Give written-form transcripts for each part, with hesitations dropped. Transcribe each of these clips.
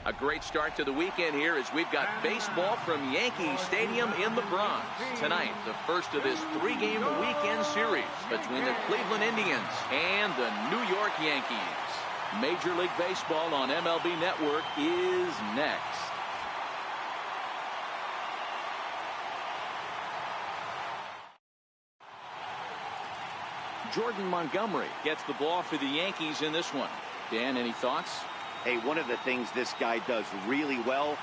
A great start to the weekend here as we've got baseball from Yankee Stadium in the Bronx. Tonight, the first of this three-game weekend series between the Cleveland Indians and the New York Yankees. Major League Baseball on MLB Network is next. Jordan Montgomery gets the ball for the Yankees in this one. Dan, any thoughts? Hey, one of the things this guy does really well,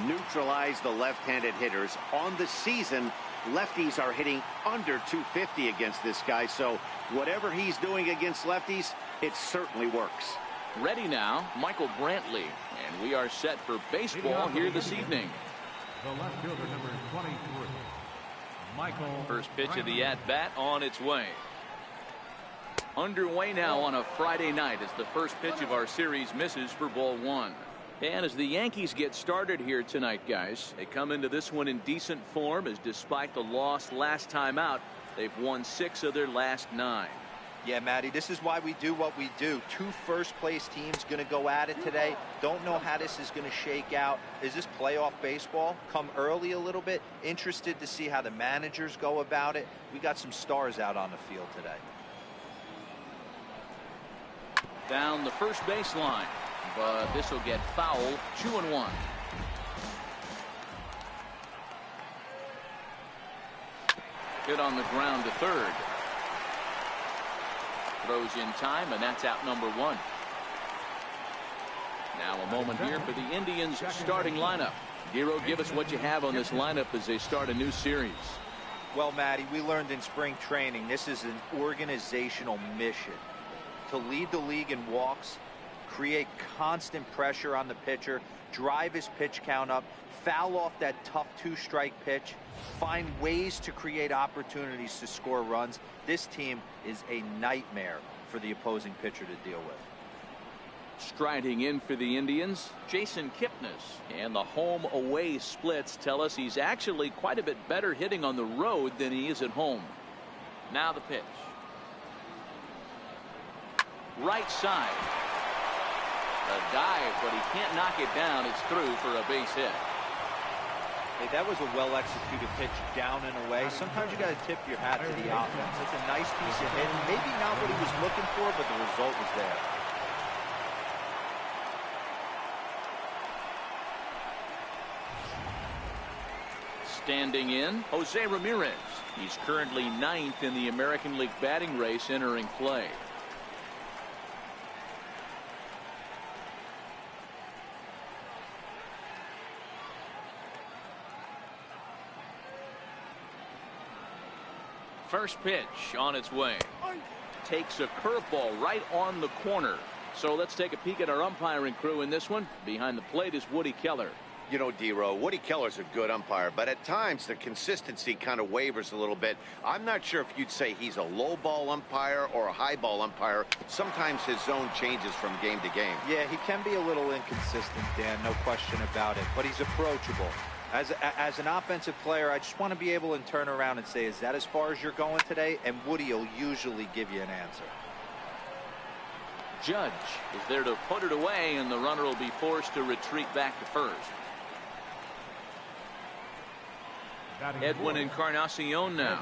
neutralize the left-handed hitters. On the season, lefties are hitting under 250 against this guy, so whatever he's doing against lefties, it certainly works. Ready now, Michael Brantley, and we are set for baseball here this evening. The left fielder, number 23, Michael. First pitch of the at-bat on its way. Underway now on a Friday night as the first pitch of our series misses for ball one. And as the Yankees get started here tonight, guys, they come into this one in decent form as despite the loss last time out, they've won 6 of their last 9. Yeah, Matty, this is why we do what we do. 2 first-place teams going to go at it today. Don't know how this is going to shake out. Is this playoff baseball? Come early a little bit. Interested to see how the managers go about it. We got some stars out on the field today. Down the first baseline, but this will get foul. 2-1. Hit on the ground to third. Throws in time, and that's out number 1. Now a moment here for the Indians starting lineup. Giro, give us what you have on this lineup as they start a new series. Well, Matty, we learned in spring training this is an organizational mission. To lead the league in walks, create constant pressure on the pitcher, drive his pitch count up, foul off that tough 2-strike pitch, find ways to create opportunities to score runs. This team is a nightmare for the opposing pitcher to deal with. Striding in for the Indians, Jason Kipnis, and the home-away splits tell us he's actually quite a bit better hitting on the road than he is at home. Now the pitch. Right side. A dive, but he can't knock it down. It's through for a base hit. Hey, that was a well-executed pitch down and away. Sometimes you got to tip your hat to the offense. It's a nice piece of hitting. Maybe not what he was looking for, but the result was there. Standing in, Jose Ramirez. He's currently 9th in the American League batting race entering play. First pitch on its way. Takes a curveball right on the corner. So let's take a peek at our umpiring crew in this one. Behind the plate is Woody Keller. You know, D-Row, Woody Keller's a good umpire, but at times the consistency kind of wavers a little bit. I'm not sure if you'd say he's a low ball umpire or a high ball umpire. Sometimes his zone changes from game to game. Yeah, he can be a little inconsistent, Dan, no question about it, but he's approachable. As an offensive player, I just want to be able to turn around and say, is that as far as you're going today? And Woody will usually give you an answer. Judge is there to put it away, and the runner will be forced to retreat back to first. Edwin Encarnacion now.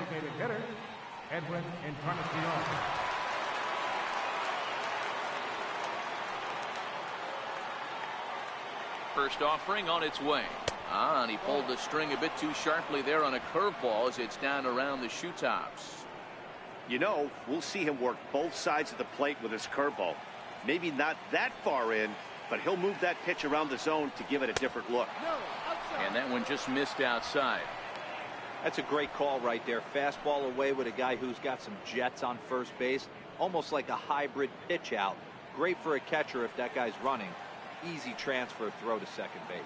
Edwin Encarnacion. First offering on its way. And he pulled the string a bit too sharply there on a curveball as it's down around the shoe tops. You know, we'll see him work both sides of the plate with his curveball. Maybe not that far in, but he'll move that pitch around the zone to give it a different look. And that one just missed outside. That's a great call right there. Fastball away with a guy who's got some jets on first base. Almost like a hybrid pitch out. Great for a catcher if that guy's running. Easy transfer throw to second base.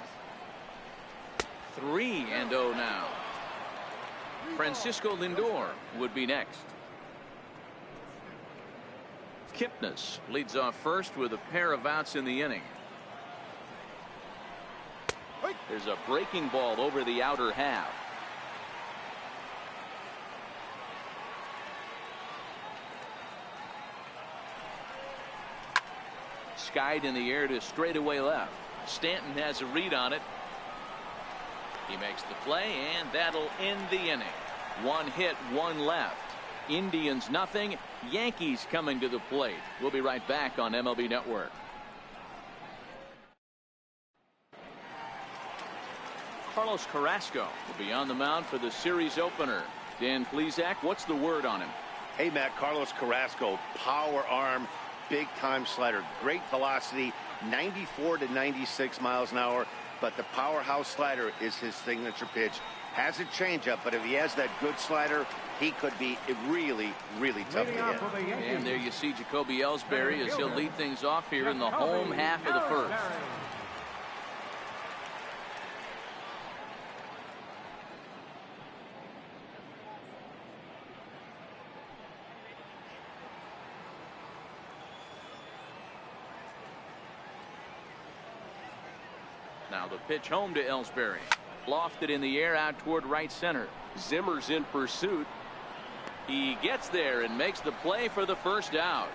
3-0 now. Francisco Lindor would be next. Kipnis leads off first with a pair of outs in the inning. There's a breaking ball over the outer half. Skied in the air to straightaway left. Stanton has a read on it. He makes the play, and that'll end the inning. One hit, one left. Indians nothing. Yankees coming to the plate. We'll be right back on MLB Network. Carlos Carrasco will be on the mound for the series opener. Dan Plesac, what's the word on him? Hey, Matt, Carlos Carrasco, power arm, big-time slider, great velocity, 94 to 96 miles an hour, but the powerhouse slider is his signature pitch. Has a changeup, but if he has that good slider, he could be really, really tough to hit. And there you see Jacoby Ellsbury as he'll lead things off here in the home half of the first. Now the pitch home to Ellsbury. Lofted in the air out toward right center. Zimmer's in pursuit. He gets there and makes the play for the first out.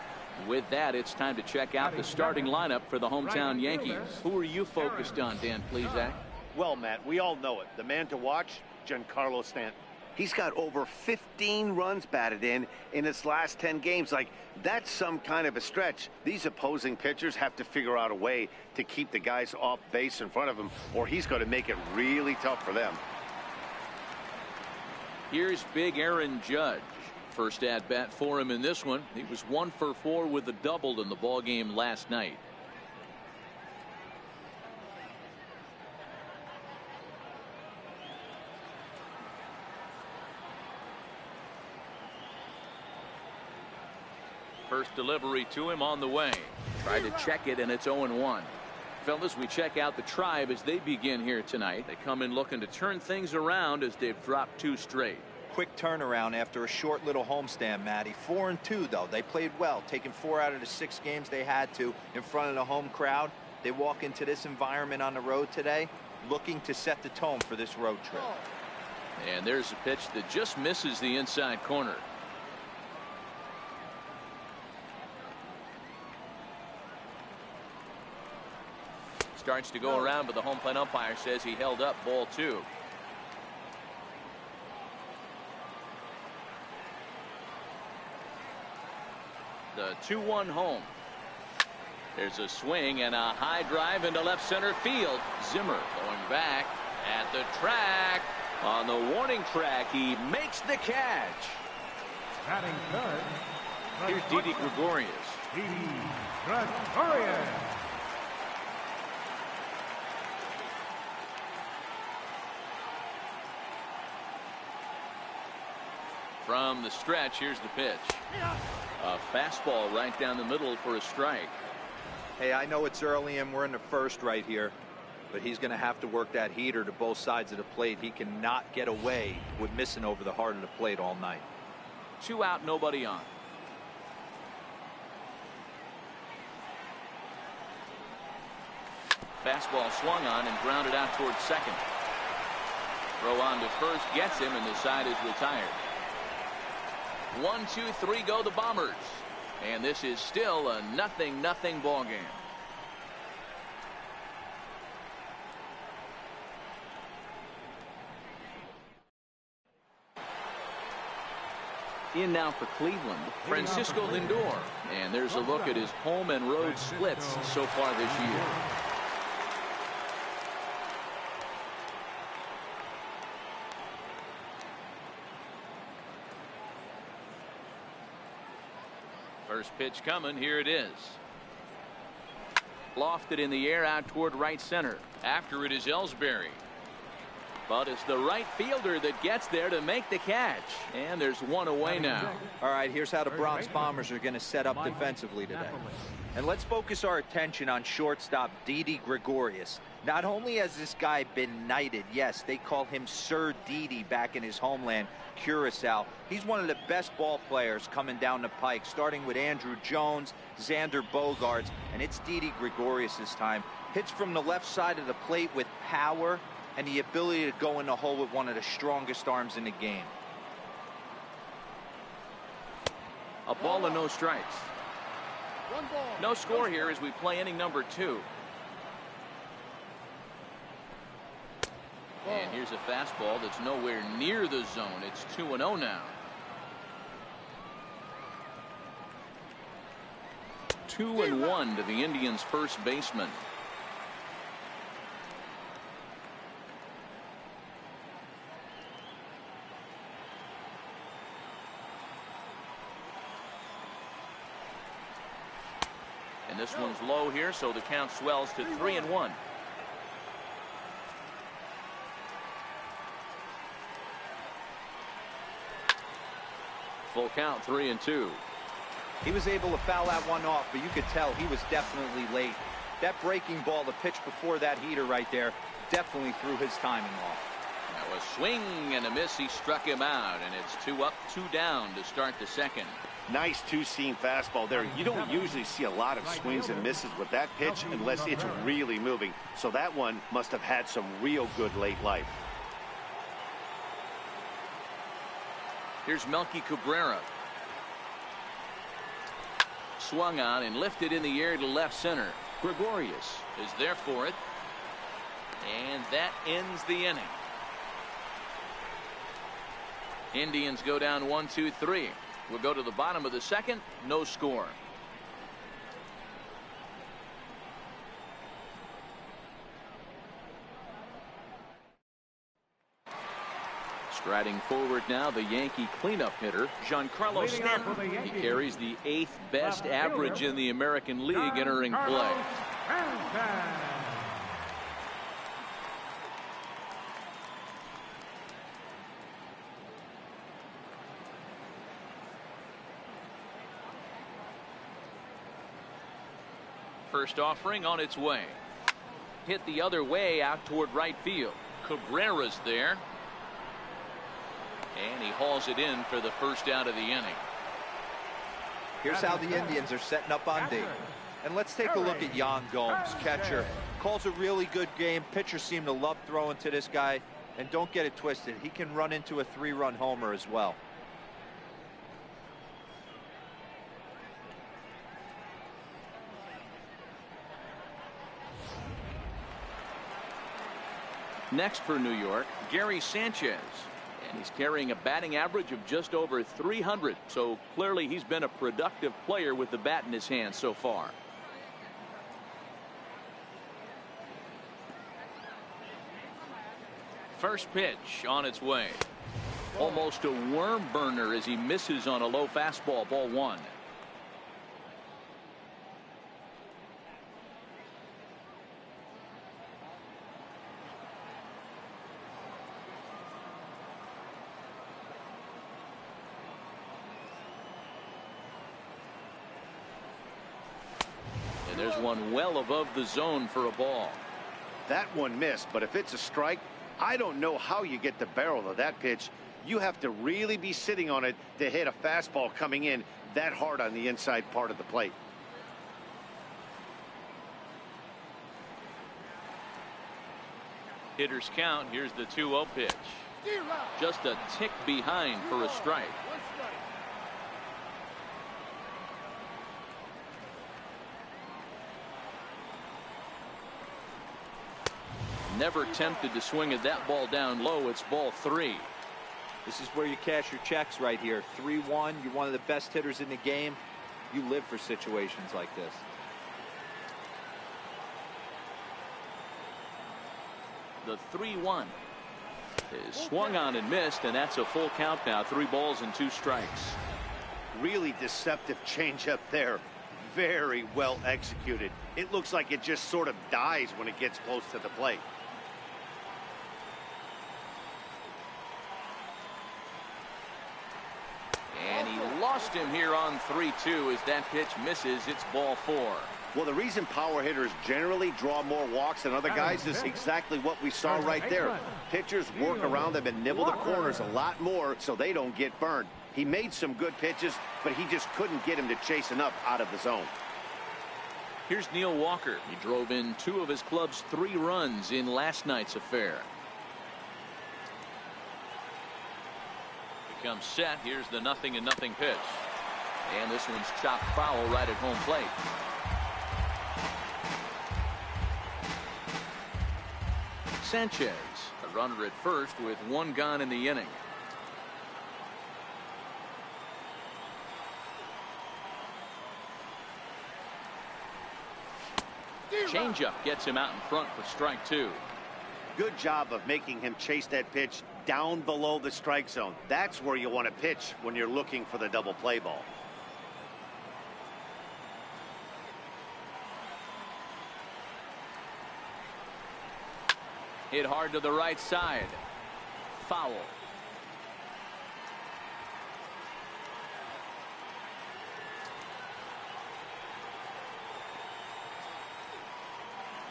With that, it's time to check out the starting lineup for the hometown Yankees. Who are you focused on, Dan Plesac? Well, Matt, we all know it. The man to watch, Giancarlo Stanton. He's got over 15 runs batted in his last 10 games. Like, that's some kind of a stretch. These opposing pitchers have to figure out a way to keep the guys off base in front of him, or he's going to make it really tough for them. Here's big Aaron Judge. First at bat for him in this one. He was 1 for 4 with a double in the ball game last night. First delivery to him on the way. Tried to check it, and it's 0-1. Fellas, we check out the Tribe as they begin here tonight. They come in looking to turn things around as they've dropped 2 straight. Quick turnaround after a short little homestand, Matty. 4-2, though. They played well, taking 4 out of the 6 games they had to in front of the home crowd. They walk into this environment on the road today looking to set the tone for this road trip. And there's a pitch that just misses the inside corner. Starts to go around, but the home plate umpire says he held up ball 2. The 2-1 home. There's a swing and a high drive into left center field. Zimmer going back at the track. On the warning track, he makes the catch. Batting third. Here's Didi Gregorius. Didi Gregorius. From the stretch, here's the pitch. A fastball right down the middle for a strike. Hey, I know it's early and we're in the first right here, but he's going to have to work that heater to both sides of the plate. He cannot get away with missing over the heart of the plate all night. 2 out, nobody on. Fastball swung on and grounded out towards second. Throw on to first gets him, and the side is retired. 1, 2, 3 go the Bombers, and this is still a 0-0 ball game. In now for Cleveland, Francisco Lindor, and there's a look at his home and road splits so far this year. First pitch coming. Here it is. Lofted in the air out toward right center. After it is Ellsbury. But it's the right fielder that gets there to make the catch. And there's 1 away now. All right, here's how the Bronx Bombers are going to set up defensively today. And let's focus our attention on shortstop Didi Gregorius. Not only has this guy been knighted, yes, they call him Sir Didi back in his homeland, Curacao. He's one of the best ball players coming down the pike, starting with Andrew Jones, Xander Bogaerts, and it's Didi Gregorius' time. Hits from the left side of the plate with power and the ability to go in the hole with one of the strongest arms in the game. A ball and no strikes. No score here as we play inning number 2. And here's a fastball that's nowhere near the zone. It's 2-0 now. 2-1 to the Indians' first baseman. And this one's low here, so the count swells to 3-1. Full count, 3-2. He was able to foul that one off, but you could tell he was definitely late. That breaking ball, the pitch before that heater right there, definitely threw his timing off. Now a swing and a miss. He struck him out, and it's 2 up, 2 down to start the second. Nice two-seam fastball there. You don't usually see a lot of swings and misses with that pitch unless it's really moving. So that one must have had some real good late life. Here's Melky Cabrera. Swung on and lifted in the air to left center. Gregorius is there for it. And that ends the inning. Indians go down 1-2-3. We'll go to the bottom of the second. No score. Striding forward now, the Yankee cleanup hitter, Giancarlo Stanton. He carries the 8th best average in the American League entering play. First offering on its way. Hit the other way out toward right field. Cabrera's there. And he hauls it in for the first out of the inning. Here's how the Indians are setting up on D. And let's take a look at Yan Gomes, catcher. Calls a really good game. Pitchers seem to love throwing to this guy. And don't get it twisted, he can run into a 3-run homer as well. Next for New York, Gary Sanchez. And he's carrying a batting average of just over 300. So clearly he's been a productive player with the bat in his hand so far. First pitch on its way. Almost a worm burner as he misses on a low fastball, ball 1. And there's one well above the zone for a ball. That one missed, but if it's a strike, I don't know how you get the barrel of that pitch. You have to really be sitting on it to hit a fastball coming in that hard on the inside part of the plate. Hitters count. Here's the 2-0 pitch. Just a tick behind for a strike. Never tempted to swing at that ball down low. It's ball 3. This is where you cash your checks right here. 3-1. You're one of the best hitters in the game. You live for situations like this. The 3-1 is swung on and missed, and that's a full count now. 3 balls and 2 strikes. Really deceptive changeup there. Very well executed. It looks like it just sort of dies when it gets close to the plate. And he lost him here on 3-2 as that pitch misses. It's ball 4. Well, the reason power hitters generally draw more walks than other guys is exactly what we saw right there. Pitchers work around them and nibble the corners a lot more so they don't get burned. He made some good pitches, but he just couldn't get him to chase enough out of the zone. Here's Neil Walker. He drove in 2 of his club's 3 runs in last night's affair. He comes set. Here's the 0-0 pitch. And this one's chopped foul right at home plate. Sanchez Runner at first with one gone in the inning. Changeup gets him out in front for strike two. Good job of making him chase that pitch down below the strike zone. That's where you want to pitch when you're looking for the double play ball. Hit hard to the right side. Foul.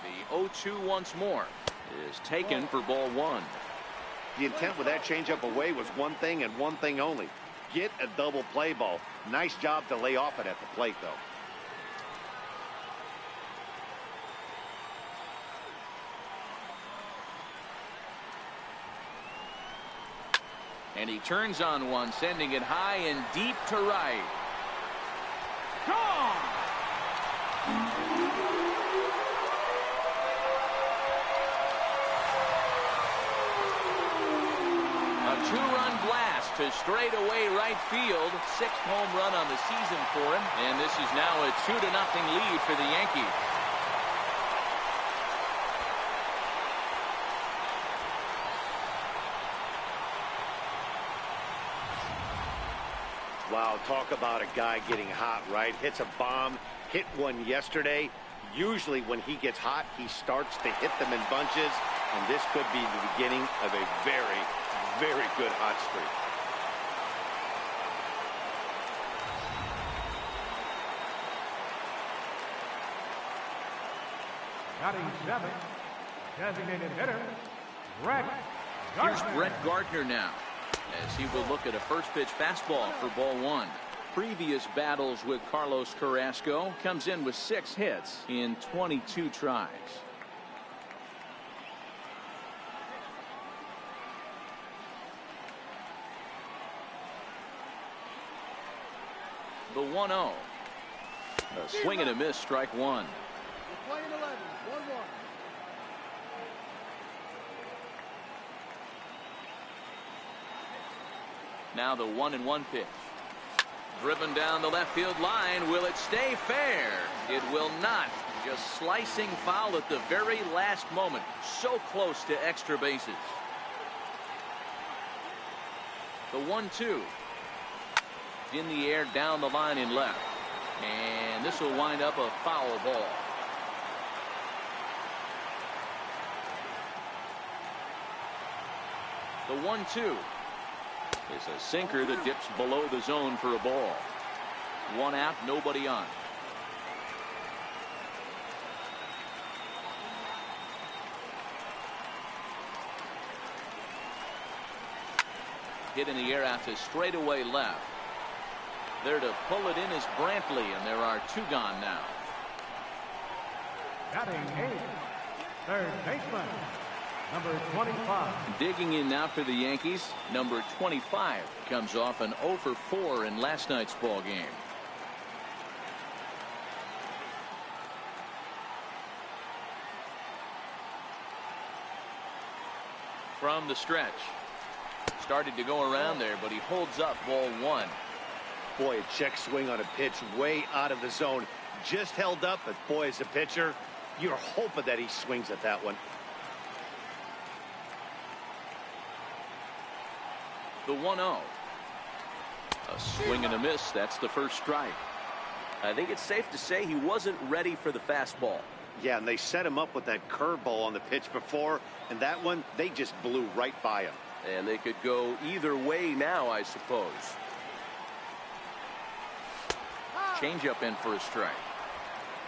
The 0-2 once more is taken for ball one. The intent with that changeup away was one thing and one thing only. Get a double play ball. Nice job to lay off it at the plate, though. And he turns on one, sending it high and deep to right. Gone! A two-run blast to straightaway right field. Sixth home run on the season for him. And this is now a 2-0 lead for the Yankees. Wow, talk about a guy getting hot, right? Hits a bomb, hit one yesterday. Usually when he gets hot, he starts to hit them in bunches, and this could be the beginning of a very, very good hot streak. Batting seventh, designated hitter, Brett Here's Gardner. Brett Gardner now, as he will look at a first pitch fastball for ball one. Previous battles with Carlos Carrasco, comes in with 6 hits in 22 tries. The 1-0. A swing and a miss, strike one. We're playing 11, 1-1. Now the 1-1 pitch. Driven down the left field line. Will it stay fair? It will not. Just slicing foul at the very last moment. So close to extra bases. The 1-2. In the air down the line in left. And this will wind up a foul ball. The 1-2. Is a sinker that dips below the zone for a ball. One out, nobody on. Hit in the air out to straightaway left. There to pull it in is Brantley, and there are 2 gone now. Batting eighth, third baseman, number 25. Digging in now for the Yankees, number 25 comes off an 0 for 4 in last night's ball game. From the stretch. Started to go around there, but he holds up ball one. Boy, a check swing on a pitch way out of the zone. Just held up, but boy, as a pitcher, you're hoping that he swings at that one. The 1-0. A swing and a miss. That's the first strike. I think it's safe to say he wasn't ready for the fastball. Yeah, and they set him up with that curveball on the pitch before, and that one, they just blew right by him. And they could go either way now, I suppose. Changeup in for a strike.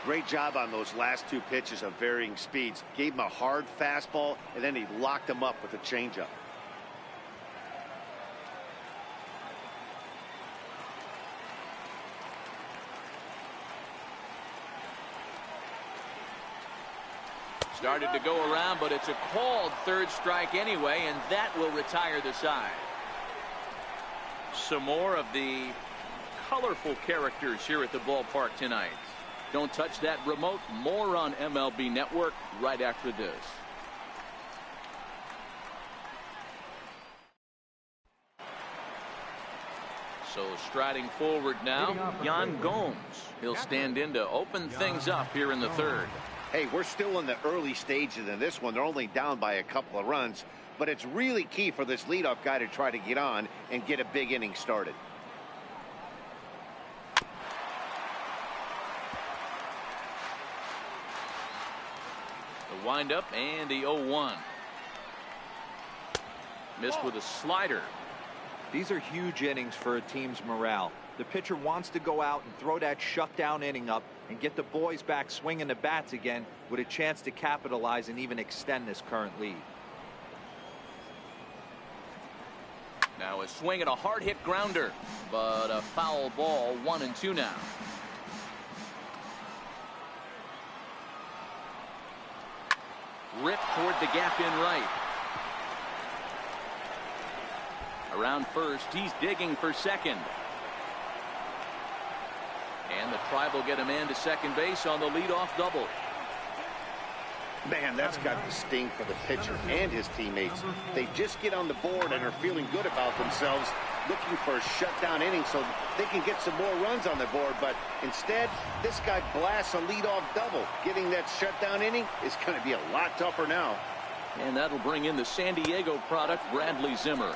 Great job on those last 2 pitches of varying speeds. Gave him a hard fastball, and then he locked him up with a changeup. Started to go around, but it's a called third strike anyway, and that will retire the side. Some more of the colorful characters here at the ballpark tonight. Don't touch that remote. More on MLB Network right after this. So striding forward now, Yan Gomes. He'll stand in to open things up here in the third. Hey, we're still in the early stages in this one. They're only down by a couple of runs, but it's really key for this leadoff guy to try to get on and get a big inning started. The windup and the 0-1. Missed with a slider. These are huge innings for a team's morale. The pitcher wants to go out and throw that shutdown inning up and get the boys back swinging the bats again with a chance to capitalize and even extend this current lead. Now a swing and a hard hit grounder, but a foul ball. 1-2 now. Ripped toward the gap in right. Around first, he's digging for second. And the try will get a man to second base on the leadoff double. Man, that's got the sting for the pitcher and his teammates. They just get on the board and are feeling good about themselves, looking for a shutdown inning so they can get some more runs on the board. But instead, this guy blasts a leadoff double. Getting that shutdown inning is going to be a lot tougher now. And that'll bring in the San Diego product, Bradley Zimmer.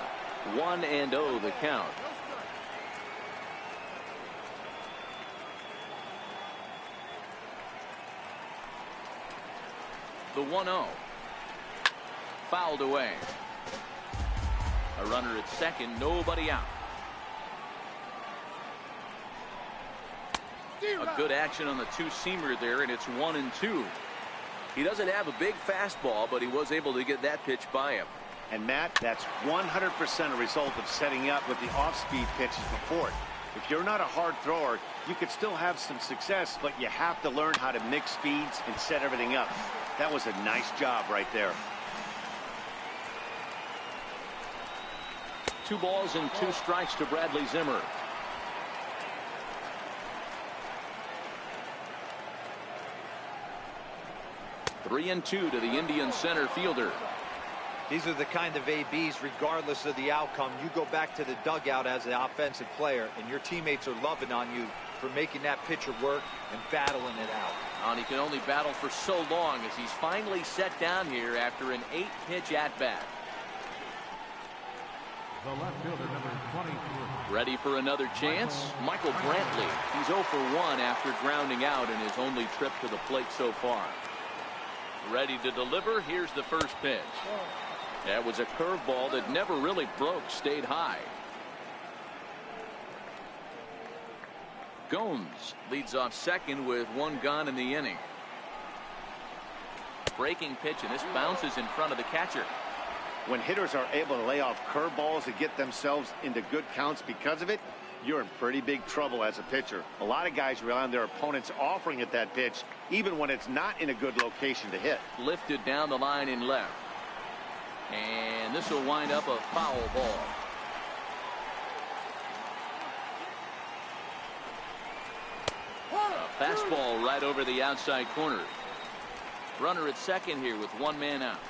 1-0 the count. The 1-0. Fouled away. A runner at second, nobody out. A good action on the two-seamer there, and it's 1-2. He doesn't have a big fastball, but he was able to get that pitch by him. And Matt, that's 100% a result of setting up with the off-speed pitches before it. If you're not a hard thrower, you could still have some success, but you have to learn how to mix speeds and set everything up. That was a nice job right there. 2 balls and 2 strikes to Bradley Zimmer. Three and 2 to the Indian center fielder. These are the kind of ABs, regardless of the outcome. You go back to the dugout as an offensive player, and your teammates are loving on you for making that pitcher work and battling it out. And he can only battle for so long as he's finally set down here after an 8-pitch at-bat. The left fielder, number 23. Ready for another chance? Michael Brantley. He's 0 for 1 after grounding out in his only trip to the plate so far. Ready to deliver. Here's the first pitch. That was a curveball that never really broke, stayed high. Gomes leads off second with 1 gone in the inning. Breaking pitch, and this bounces in front of the catcher. When hitters are able to lay off curveballs and get themselves into good counts because of it, you're in pretty big trouble as a pitcher. A lot of guys rely on their opponents offering at that pitch, even when it's not in a good location to hit. Lifted down the line in left. And this will wind up a foul ball. A fastball right over the outside corner. Runner at second here with 1 man out.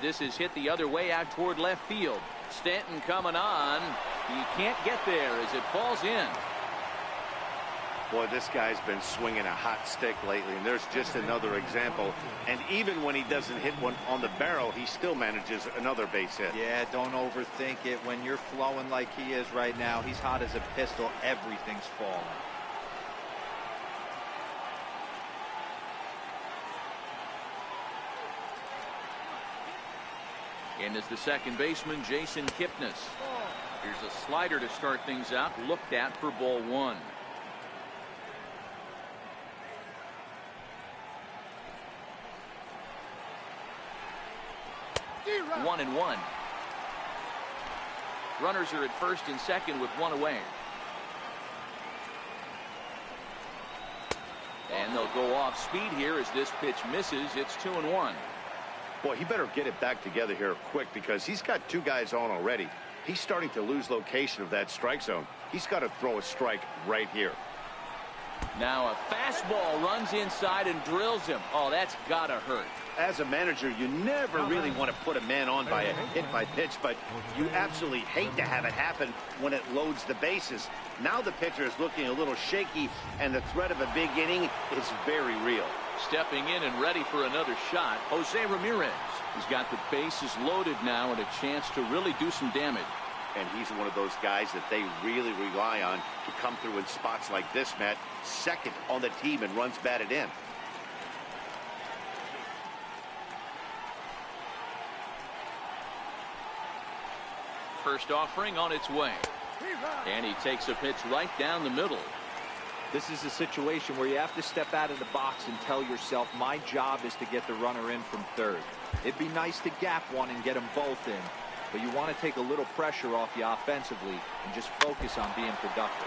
This is hit the other way out toward left field. Stanton coming on. He can't get there as it falls in. Boy, this guy's been swinging a hot stick lately, and there's just another example. And even when he doesn't hit one on the barrel, he still manages another base hit. Yeah, don't overthink it. When you're flowing like he is right now, he's hot as a pistol. Everything's falling. And as the second baseman, Jason Kipnis. Here's a slider to start things out, looked at for ball 1. One and 1. Runners are at first and second with 1 away. And they'll go off speed here as this pitch misses. It's 2-1. Boy, he better get it back together here quick because he's got 2 guys on already. He's starting to lose location of that strike zone. He's got to throw a strike right here. Now a fastball runs inside and drills him. Oh, that's gotta hurt. As a manager, you never really want to put a man on by a hit by pitch, but you absolutely hate to have it happen when it loads the bases. Now the pitcher is looking a little shaky, and the threat of a big inning is very real. Stepping in and ready for another shot, Jose Ramirez. He's got the bases loaded now and a chance to really do some damage. And he's one of those guys that they really rely on to come through in spots like this, Matt. Second on the team in runs batted in. First offering on its way. And he takes a pitch right down the middle. This is a situation where you have to step out of the box and tell yourself, my job is to get the runner in from third. It'd be nice to gap one and get them both in, but you want to take a little pressure off you offensively and just focus on being productive.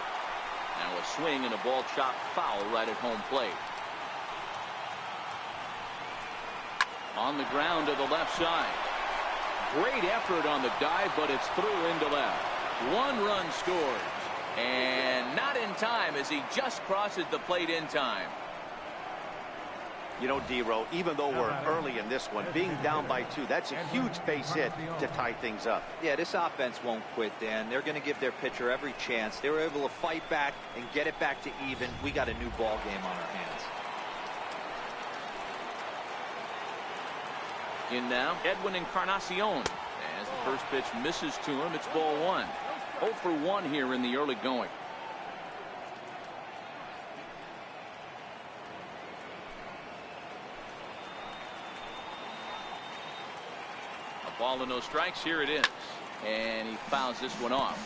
Now a swing and a ball chopped foul right at home plate. On the ground to the left side. Great effort on the dive, but it's through into left. One run scores. And not in time as he just crosses the plate in time. You know, D-Row, even though we're early in this one, being down by 2, that's a huge base hit to tie things up. Yeah, this offense won't quit, Dan. They're going to give their pitcher every chance. They were able to fight back and get it back to even. We got a new ball game on our hands. In now, Edwin Encarnacion. As the first pitch misses to him, it's ball 1. 0 for 1 here in the early going. A ball and no strikes. Here it is. And he fouls this one off.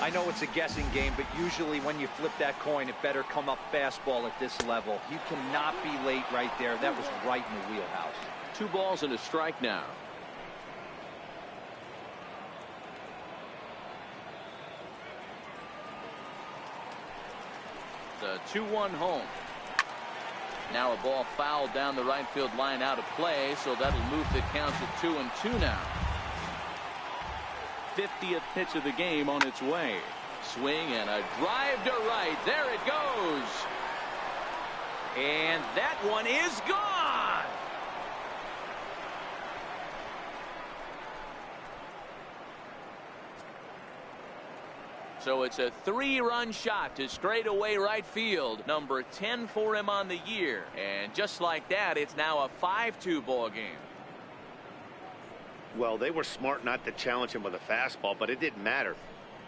I know it's a guessing game, but usually when you flip that coin, it better come up fastball at this level. You cannot be late right there. That was right in the wheelhouse. 2 balls and a strike now. The 2-1 home. Now a ball fouled down the right field line out of play, so that'll move the counts at 2-2 now. 50th pitch of the game on its way. Swing and a drive to right. There it goes. And that one is gone. So it's a 3-run shot to straightaway right field. Number 10 for him on the year. And just like that, it's now a 5-2 ball game. Well, they were smart not to challenge him with a fastball, but it didn't matter.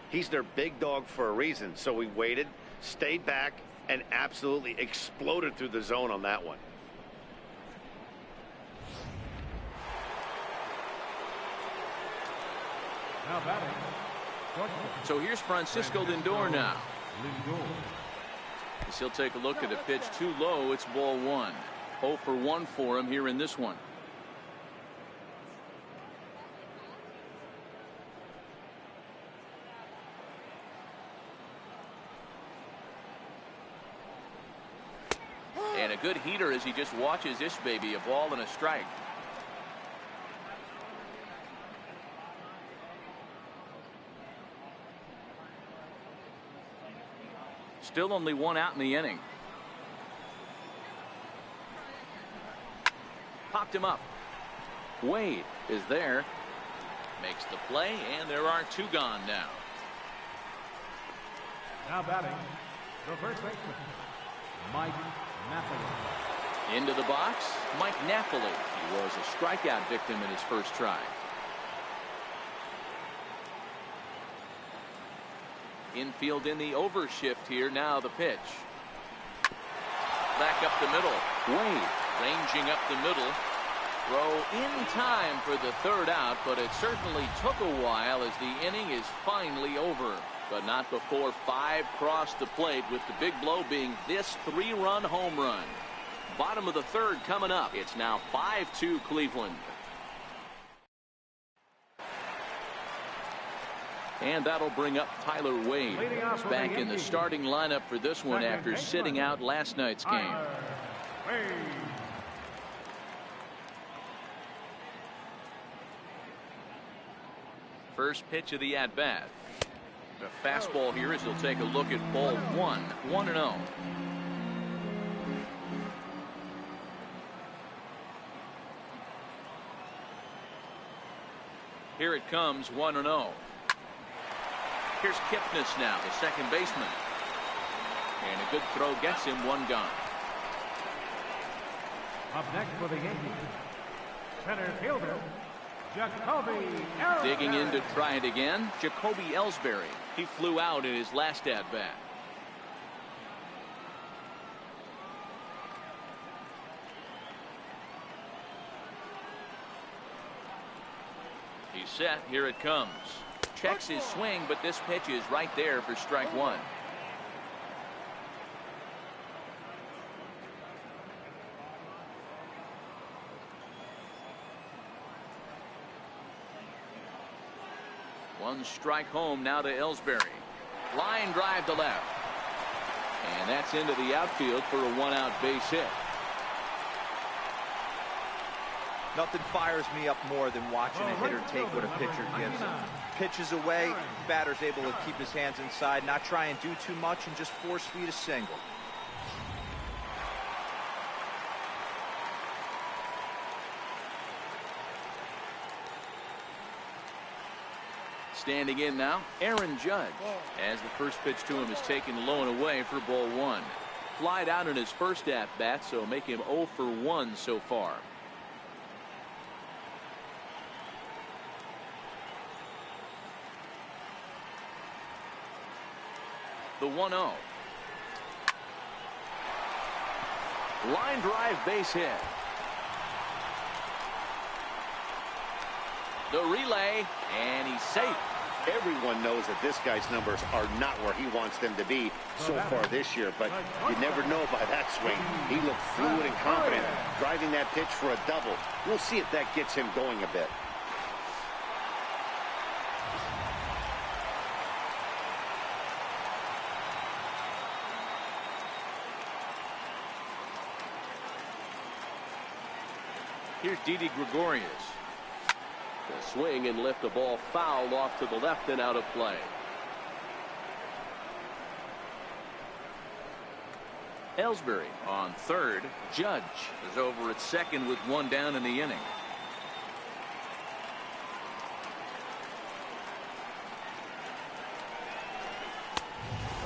He's their big dog for a reason. So he waited, stayed back, and absolutely exploded through the zone on that one. Now batting. So here's Francisco Lindor now. As he'll take a look at a pitch too low. It's ball 1. 0 for 1 for him here in this one. And a good heater as he just watches this baby. A ball and a strike. Still only 1 out in the inning. Popped him up. Wade is there. Makes the play, and there are 2 gone now. Now batting, the first baseman, Mike Napoli. Into the box, Mike Napoli. He was a strikeout victim in his first try. Infield in the overshift here. Now the pitch. Back up the middle. Wade ranging up the middle. Throw in time for the 3rd out, but it certainly took a while as the inning is finally over. But not before 5 crossed the plate, with the big blow being this 3-run home run. Bottom of the 3rd coming up. It's now 5-2 Cleveland. And that'll bring up Tyler Wade. He's back in the starting lineup for this one after sitting out last night's game. First pitch of the at-bat. The fastball here as he'll take a look at ball 1. 1-0. it comes 1-0. Here's Kipnis now, the second baseman. And a good throw gets him one gone. Up next for the Yankees, center fielder, Jacoby Ellsbury. Digging in to try it again, Jacoby Ellsbury. He flew out in his last at-bat. He's set. Here it comes. Checks his swing, but this pitch is right there for strike one. One strike home now to Ellsbury. Line drive to left. And that's into the outfield for a one-out base hit. Nothing fires me up more than watching a hitter take what a pitcher gives him. Pitches away, batter's able to keep his hands inside, not try and do too much, and just force feed a single. Standing in now, Aaron Judge, as the first pitch to him is taken low and away for ball one. Flied out in his first at-bat, so make him 0 for 1 so far. The 1-0. Line drive base hit. The relay, and he's safe. Everyone knows that this guy's numbers are not where he wants them to be so far this year, but you never know by that swing. He looked fluid and confident, driving that pitch for a double. We'll see if that gets him going a bit. Here's Didi Gregorius. The swing and lift the ball foul off to the left and out of play. Ellsbury on third. Judge is over at second with one down in the inning.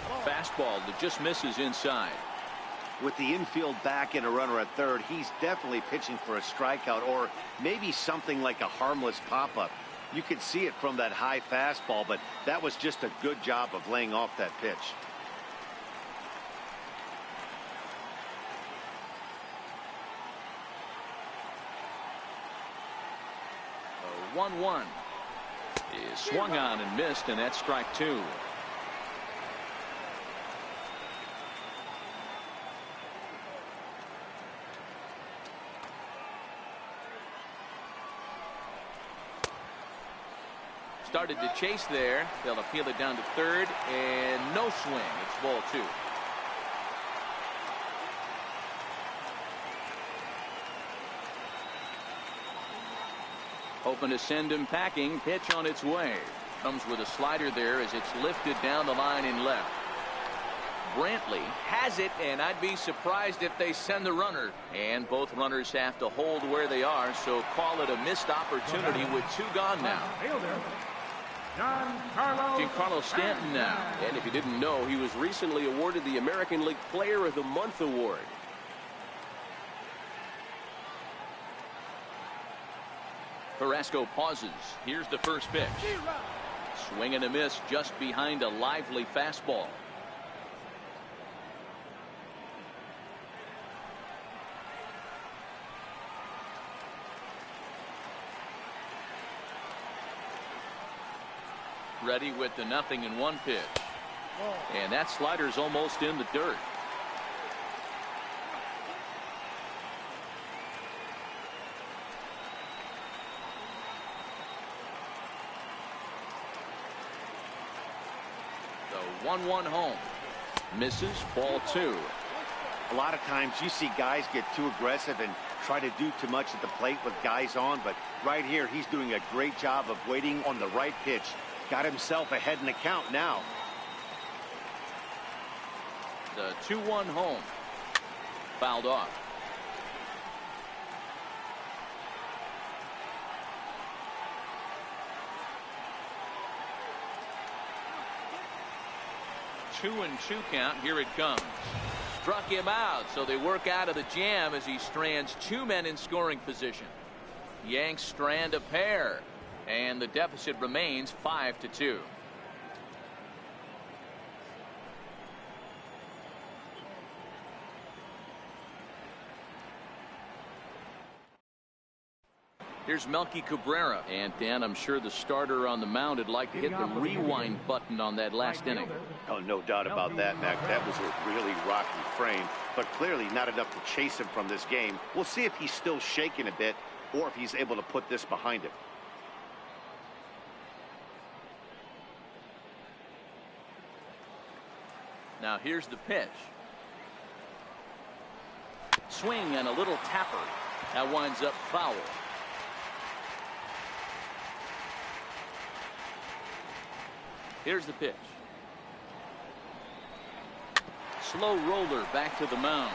A fastball that just misses inside. With the infield back and a runner at third, he's definitely pitching for a strikeout or maybe something like a harmless pop-up. You could see it from that high fastball, but that was just a good job of laying off that pitch. A 1-1 is swung on and missed, and that's strike two. Started to chase there. They'll appeal it down to third, and no swing. It's ball two. Hoping to send him packing. Pitch on its way. Comes with a slider there as it's lifted down the line in left. Brantley has it, and I'd be surprised if they send the runner. And both runners have to hold where they are, so call it a missed opportunity with two gone now. Giancarlo Stanton now. And if you didn't know, he was recently awarded the American League Player of the Month award. Carrasco pauses. Here's the first pitch. Swing and a miss just behind a lively fastball. Ready with the 0-1 pitch. And that slider's almost in the dirt. The 1-1 home. Misses, ball two. A lot of times you see guys get too aggressive and try to do too much at the plate with guys on, but right here he's doing a great job of waiting on the right pitch. Got himself ahead in the count now. The 2-1 home. Fouled off. 2-2 count. Here it comes. Struck him out, so they work out of the jam as he strands two men in scoring position. Yanks strand a pair, and the deficit remains 5-2. Here's Melky Cabrera. And Dan, I'm sure the starter on the mound would like to hit the rewind button on that last inning. Oh, no doubt about that, Mac. That was a really rocky frame, but clearly not enough to chase him from this game. We'll see if he's still shaking a bit or if he's able to put this behind him. Now here's the pitch. Swing and a little tapper. That winds up foul. Here's the pitch. Slow roller back to the mound.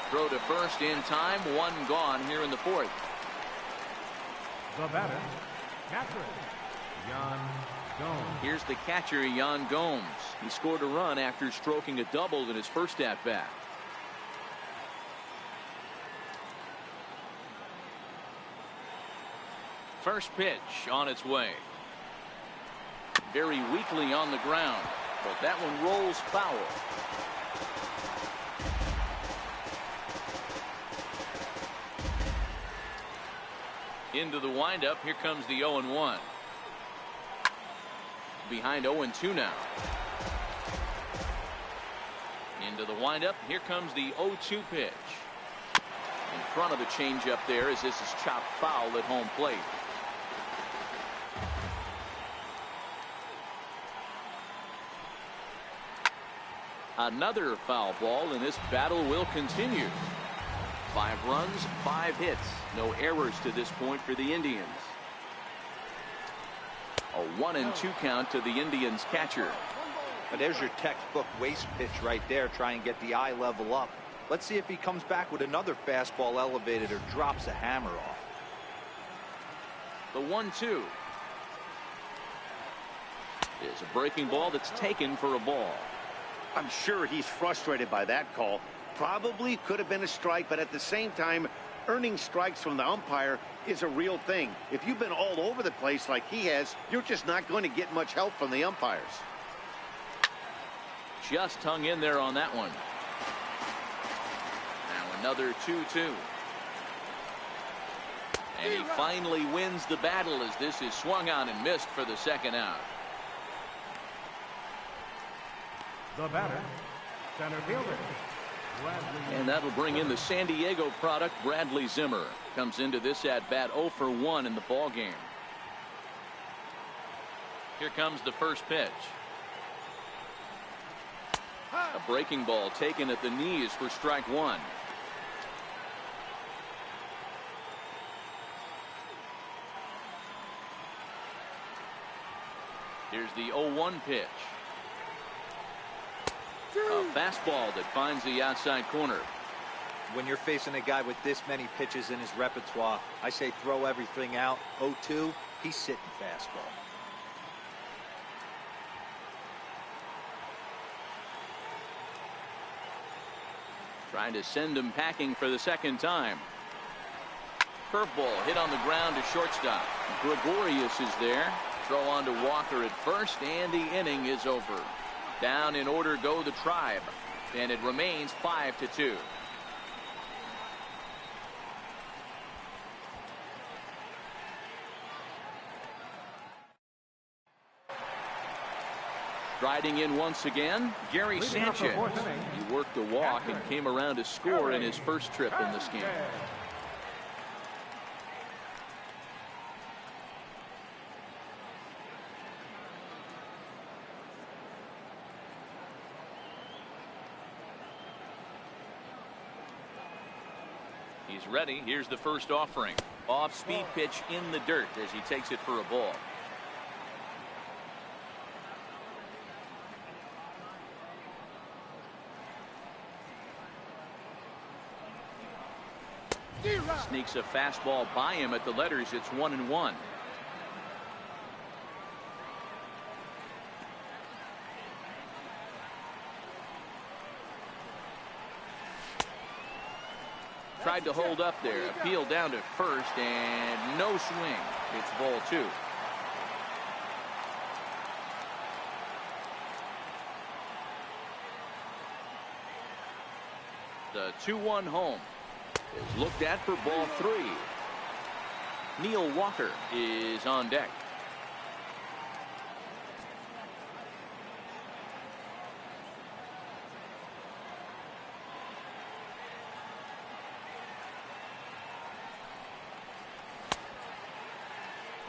Throw to first in time. One gone here in the fourth. The batter, catcher, Yan Gomes. Here's the catcher, Yan Gomes. He scored a run after stroking a double in his first at-bat. First pitch on its way. Very weakly on the ground, but that one rolls foul. Into the windup. Here comes the 0-1. Behind 0-2 now. Into the windup. Here comes the 0-2 pitch. In front of the changeup there as this is chopped foul at home plate. Another foul ball, and this battle will continue. 5 runs, 5 hits. No errors to this point for the Indians. A 1-2 count to the Indians catcher. But there's your textbook waste pitch right there. Try and get the eye level up. Let's see if he comes back with another fastball elevated or drops a hammer off. The 1-2 is a breaking ball that's taken for a ball. I'm sure he's frustrated by that call. Probably could have been a strike, but at the same time, earning strikes from the umpire is a real thing. If you've been all over the place like he has, you're just not going to get much help from the umpires. Just hung in there on that one. Now another 2-2. And he finally wins the battle as this is swung on and missed for the second out. The batter, center fielder, Bradley. And that'll bring in the San Diego product, Bradley Zimmer. Comes into this at-bat 0 for 1 in the ball game. Here comes the first pitch. A breaking ball taken at the knees for strike 1. Here's the 0-1 pitch. A fastball that finds the outside corner. When you're facing a guy with this many pitches in his repertoire, I say throw everything out. 0-2, he's sitting fastball. Trying to send him packing for the second time. Curveball hit on the ground to shortstop. Gregorius is there. Throw on to Walker at first, and the inning is over. Down in order go the Tribe, and it remains 5-2. Striding in once again, Gary Sanchez. He worked a walk and came around to score in his first trip in this game. He's ready. Here's the first offering. Off-speed pitch in the dirt as he takes it for a ball. Sneaks a fastball by him at the letters. It's 1-1. Tried to hold up there. Appeal down to first, and no swing. It's ball 2. The 2-1 home is looked at for ball 3. Neil Walker is on deck.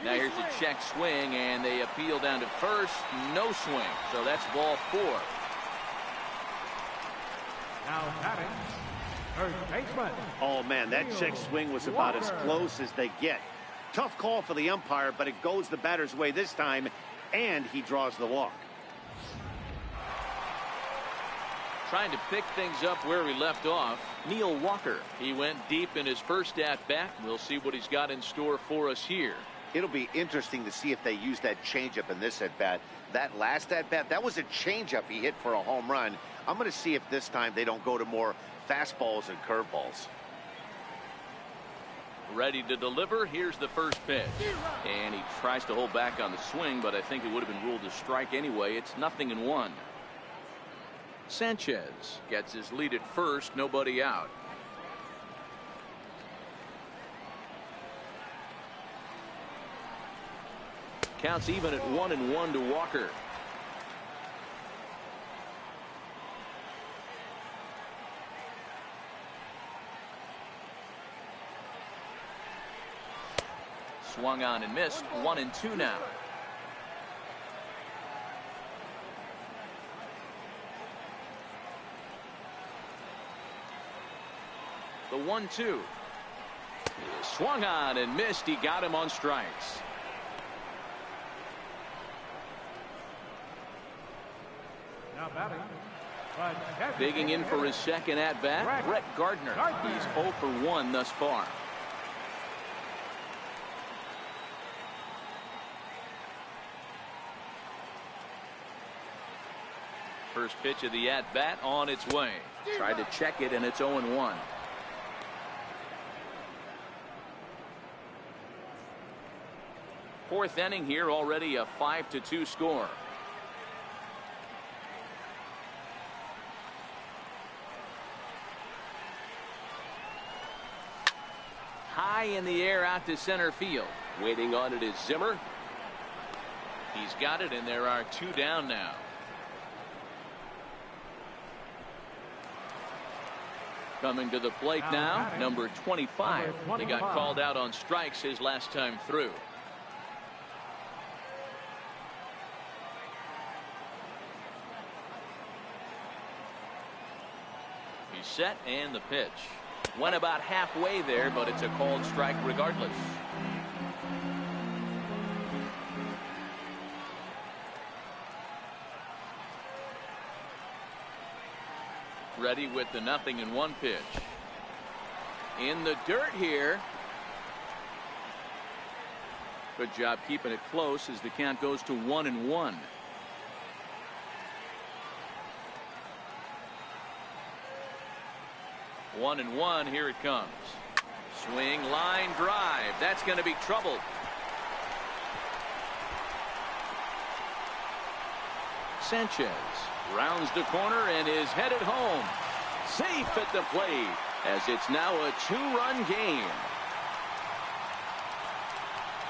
Now here's a check swing, and they appeal down to first. No swing, so that's ball 4. Now batting, first baseman. Oh, man, that check swing was about as close as they get. Tough call for the umpire, but it goes the batter's way this time, and he draws the walk. Trying to pick things up where he left off. Neil Walker. He went deep in his first at-bat. We'll see what he's got in store for us here. It'll be interesting to see if they use that changeup in this at-bat. That last at-bat, that was a changeup he hit for a home run. I'm going to see if this time they don't go to more fastballs and curveballs. Ready to deliver. Here's the first pitch. And he tries to hold back on the swing, but I think it would have been ruled a strike anyway. It's 0-1. Sanchez gets his lead at first. Nobody out. Counts even at 1-1 to Walker. Swung on and missed. 1-2 now. The 1-2. Swung on and missed. He got him on strikes. Now batting. Digging in for his second at-bat, Brett Gardner. He's 0 for 1 thus far. First pitch of the at-bat on its way. Tried to check it, and it's 0-1. Fourth inning here, already a 5-2 score. High in the air out to center field. Waiting on it is Zimmer. He's got it, and there are 2 down now. Coming to the plate now, number 25. He got called out on strikes his last time through. He's set, and the pitch. Went about halfway there, but it's a called strike regardless. Ready with the 0-1 pitch. In the dirt here. Good job keeping it close as the count goes to 1-1. One and one, here it comes. Swing, line, drive. That's going to be trouble. Sanchez rounds the corner and is headed home. Safe at the plate as it's now a 2-run game.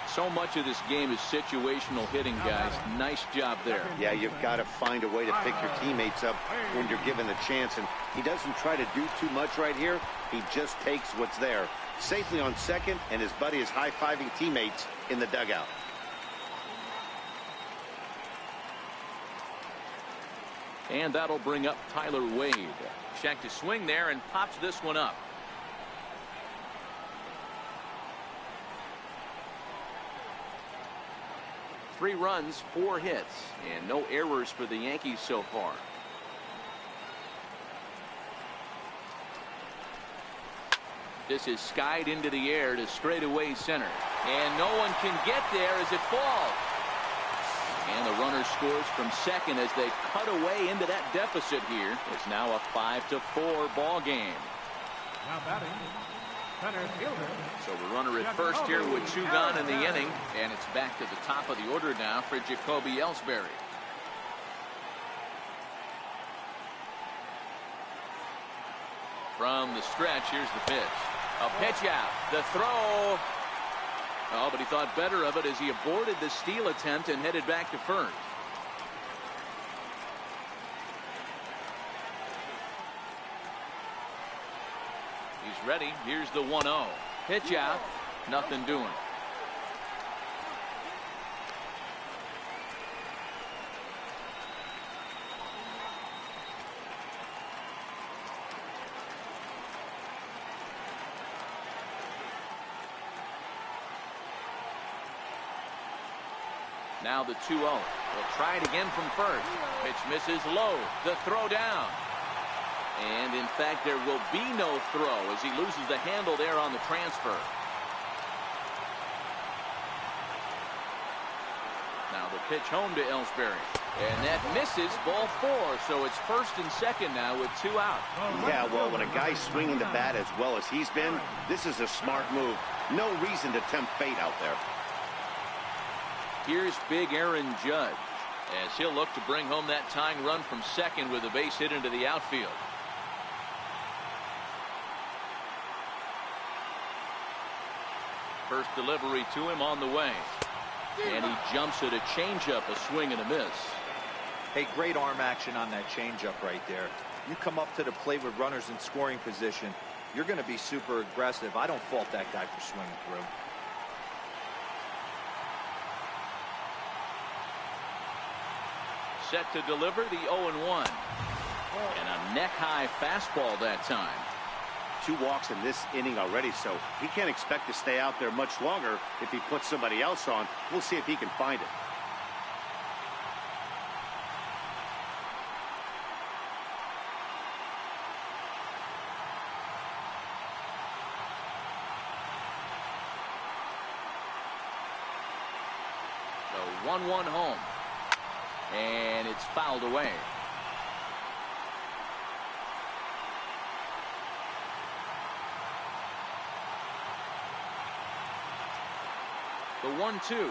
So much of this game is situational hitting, guys. Nice job there. Yeah, you've got to find a way to pick your teammates up when you're given the chance. And he doesn't try to do too much right here. He just takes what's there. Safely on second, and his buddy is high-fiving teammates in the dugout. And that'll bring up Tyler Wade. Check to swing there and pops this one up. Three runs, 4 hits, and no errors for the Yankees so far. This is skied into the air to straightaway center. And no one can get there as it falls. And the runner scores from second as they cut away into that deficit here. It's now a 5-4 ball game. Now batting, center fielder. So the runner at first here with 2 gone in the inning, and it's back to the top of the order now for Jacoby Ellsbury. From the stretch, here's the pitch. A pitch out. The throw. Oh, but he thought better of it as he aborted the steal attempt and headed back to first. He's ready. Here's the 1-0. Pitch out. Nothing doing. Now the 2-0. We'll try it again from first. Pitch misses low. The throw down. And in fact, there will be no throw as he loses the handle there on the transfer. Now the pitch home to Ellsbury. And that misses, ball 4. So it's first and second now with 2 out. Yeah, well, when a guy's swinging the bat as well as he's been, this is a smart move. No reason to tempt fate out there. Here's big Aaron Judge as he'll look to bring home that tying run from second with a base hit into the outfield. First delivery to him on the way. And he jumps at a changeup, a swing and a miss. Hey, great arm action on that changeup right there. You come up to the plate with runners in scoring position, you're going to be super aggressive. I don't fault that guy for swinging through. Set to deliver the 0-1. And a neck-high fastball that time. 2 walks in this inning already, so he can't expect to stay out there much longer if he puts somebody else on. We'll see if he can find it. The 1-1 home. And it's fouled away. The 1-2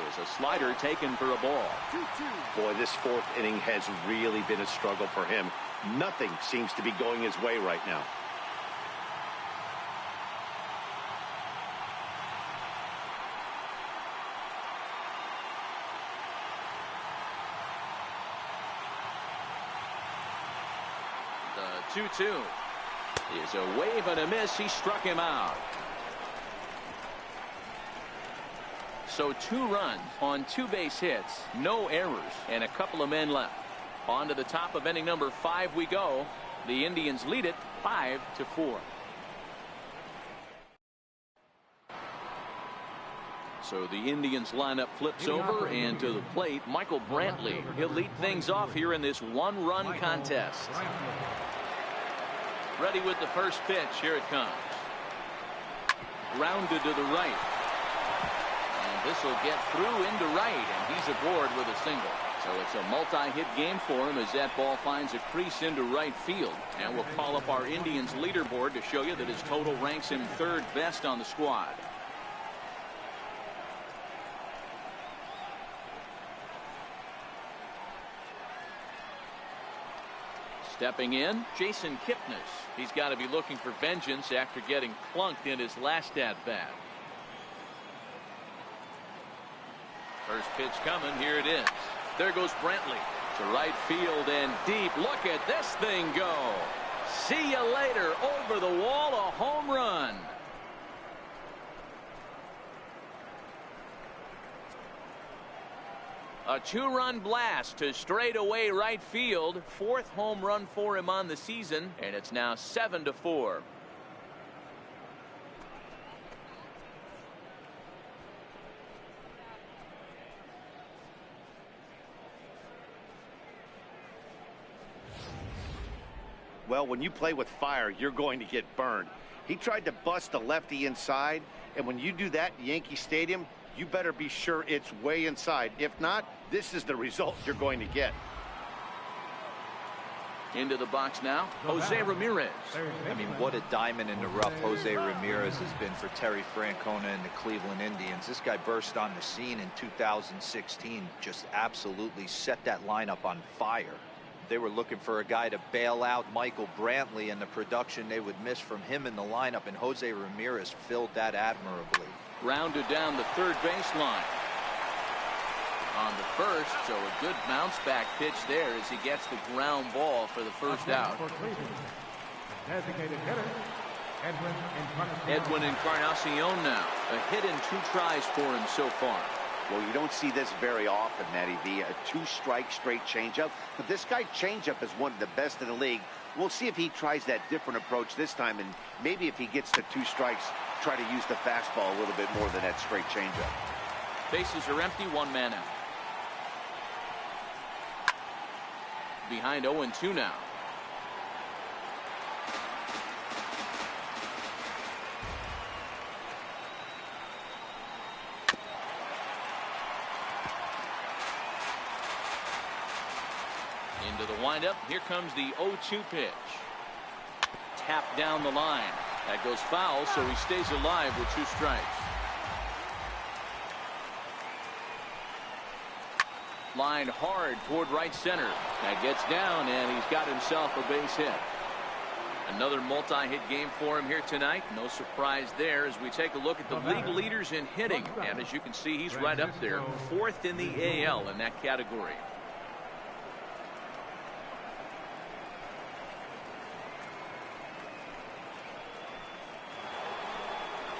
is a slider taken for a ball. 2-2. Boy, this 4th inning has really been a struggle for him. Nothing seems to be going his way right now. The 2-2 is a wave and a miss. He struck him out. So 2 runs on 2 base hits, no errors, and a couple of men left. On to the top of inning number 5 we go. The Indians lead it 5-4. So the Indians lineup flips over, and to the plate, Michael Brantley. He'll lead things off here in this 1-run contest. Ready with the first pitch. Here it comes. Grounded to the right. And this will get through into right, and he's aboard with a single. So it's a multi-hit game for him as that ball finds a crease into right field. And we'll call up our Indians leaderboard to show you that his total ranks him 3rd best on the squad. Stepping in, Jason Kipnis. He's got to be looking for vengeance after getting clunked in his last at-bat. First pitch coming. Here it is. There goes Brantley to right field and deep. Look at this thing go. See you later. Over the wall, a home run. A 2-run blast to straightaway right field. 4th home run for him on the season, and it's now 7-4. Well, when you play with fire, you're going to get burned. He tried to bust a lefty inside, and when you do that in Yankee Stadium, you better be sure it's way inside. If not, this is the result you're going to get. Into the box now, Jose Ramirez. I mean, what a diamond in the rough Jose Ramirez has been for Terry Francona and the Cleveland Indians. This guy burst on the scene in 2016, just absolutely set that lineup on fire. They were looking for a guy to bail out Michael Brantley, and the production they would miss from him in the lineup, and Jose Ramirez filled that admirably. Rounded down the third baseline. On the first, so a good bounce back pitch there as he gets the ground ball for the first out. Designated hitter, Edwin Encarnacion now. A hit in 2 tries for him so far. Well, you don't see this very often, Matty V. A 2-strike straight changeup. But this guy changeup is one of the best in the league. We'll see if he tries that different approach this time, and maybe if he gets to 2 strikes, try to use the fastball a little bit more than that straight changeup. Bases are empty, 1 man out. Behind 0-2 now. Into the windup. Here comes the 0-2 pitch. Tapped down the line. That goes foul, so he stays alive with 2 strikes. Line hard toward right center. That gets down, and he's got himself a base hit. Another multi-hit game for him here tonight. No surprise there as we take a look at the league leaders in hitting. And as you can see, he's right up there, 4th in the AL in that category.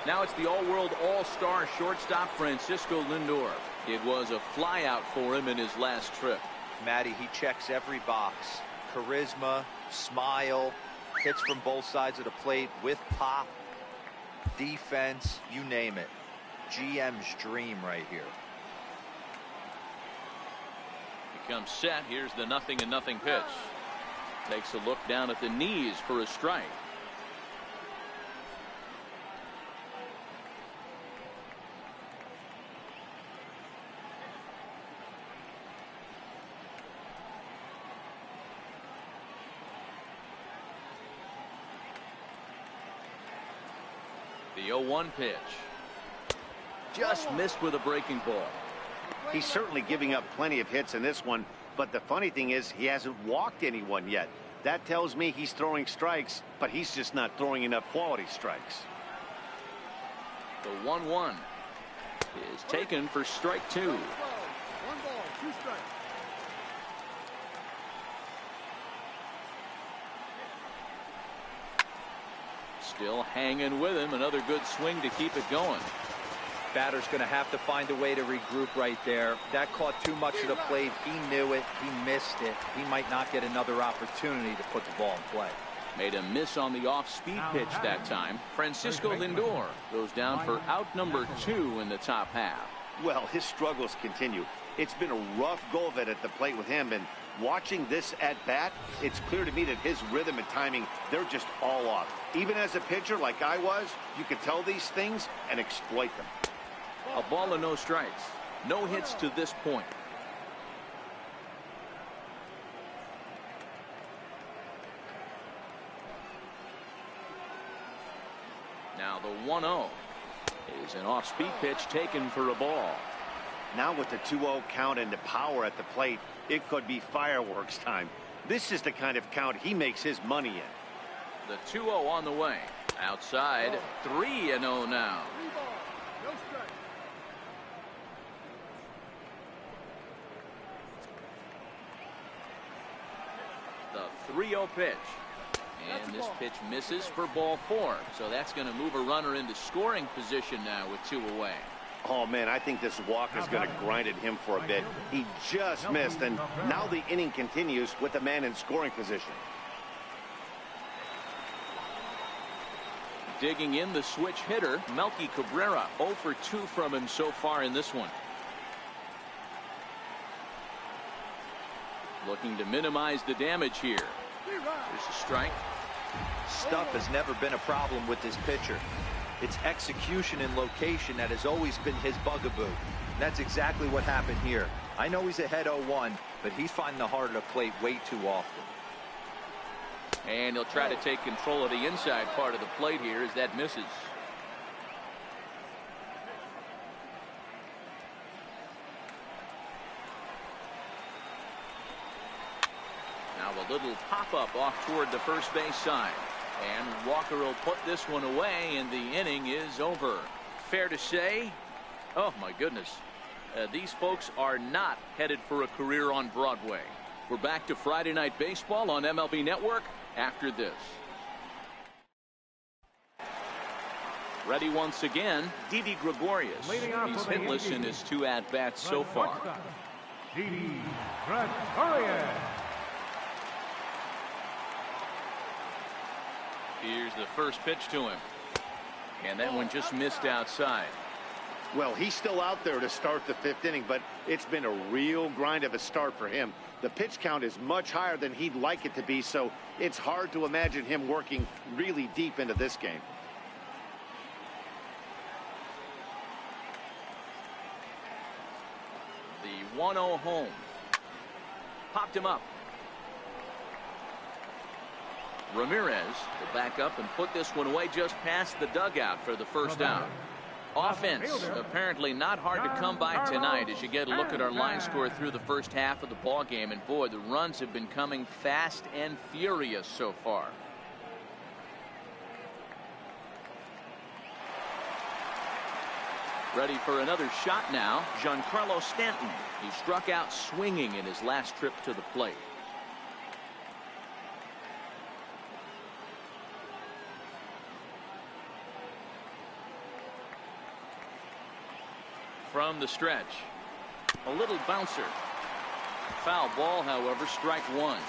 Now it's the all-world all-star shortstop Francisco Lindor. It was a flyout for him in his last trip. Matty, he checks every box. Charisma, smile, hits from both sides of the plate with pop, defense, you name it. GM's dream right here. Becomes set. Here's the 0-0 pitch. Takes a look down at the knees for a strike. The 0-1 pitch. Just missed with a breaking ball. He's certainly giving up plenty of hits in this one, but the funny thing is he hasn't walked anyone yet. That tells me he's throwing strikes, but he's just not throwing enough quality strikes. The 1-1 is taken for strike 2. 1 ball, 2 strikes. Still hanging with him. Another good swing to keep it going. Batter's going to have to find a way to regroup right there. That caught too much of the plate. He knew it. He missed it. He might not get another opportunity to put the ball in play. Made a miss on the off-speed pitch that time. Francisco Lindor goes down for out number 2 in the top half. Well, his struggles continue. It's been a rough go of it at the plate with him, and watching this at bat, it's clear to me that his rhythm and timing, they're just all off. Even as a pitcher like I was, you could tell these things and exploit them. A ball and no strikes. No hits to this point. Now the 1-0 is an off-speed pitch taken for a ball. Now with the 2-0 count and the power at the plate, it could be fireworks time. This is the kind of count he makes his money in. The 2-0 on the way. Outside, 3-0 now. 3 balls, no strikes. The 3-0 pitch. And this pitch misses for ball 4. So that's going to move a runner into scoring position now with 2 away. Oh, man, I think this walk is going to grind at him for a bit. He just missed, and now the inning continues with the man in scoring position. Digging in the switch hitter, Melky Cabrera. 0 for 2 from him so far in this one. Looking to minimize the damage here. There's a strike. Stuff has never been a problem with this pitcher. It's execution and location that has always been his bugaboo. And that's exactly what happened here. I know he's ahead 0-1, but he's finding the heart of the plate way too often. And he'll try to take control of the inside part of the plate here as that misses. Now a little pop-up off toward the first base side. And Walker will put this one away, and the inning is over. Fair to say, oh my goodness, these folks are not headed for a career on Broadway. We're back to Friday Night Baseball on MLB Network after this. Ready once again, Didi Gregorius. He's hitless in his 2 at-bats so far. Didi Gregorius. Here's the first pitch to him. And that one just missed outside. Well, he's still out there to start the 5th inning, but it's been a real grind of a start for him. The pitch count is much higher than he'd like it to be, so it's hard to imagine him working really deep into this game. The 1-0 home. Popped him up. Ramirez will back up and put this one away just past the dugout for the first out. Offense apparently not hard to come by tonight as you get a look at our line score through the first half of the ball game, and boy, the runs have been coming fast and furious so far. Ready for another shot now, Giancarlo Stanton. He struck out swinging in his last trip to the plate. From the stretch, a little bouncer. Foul ball, however, strike 1.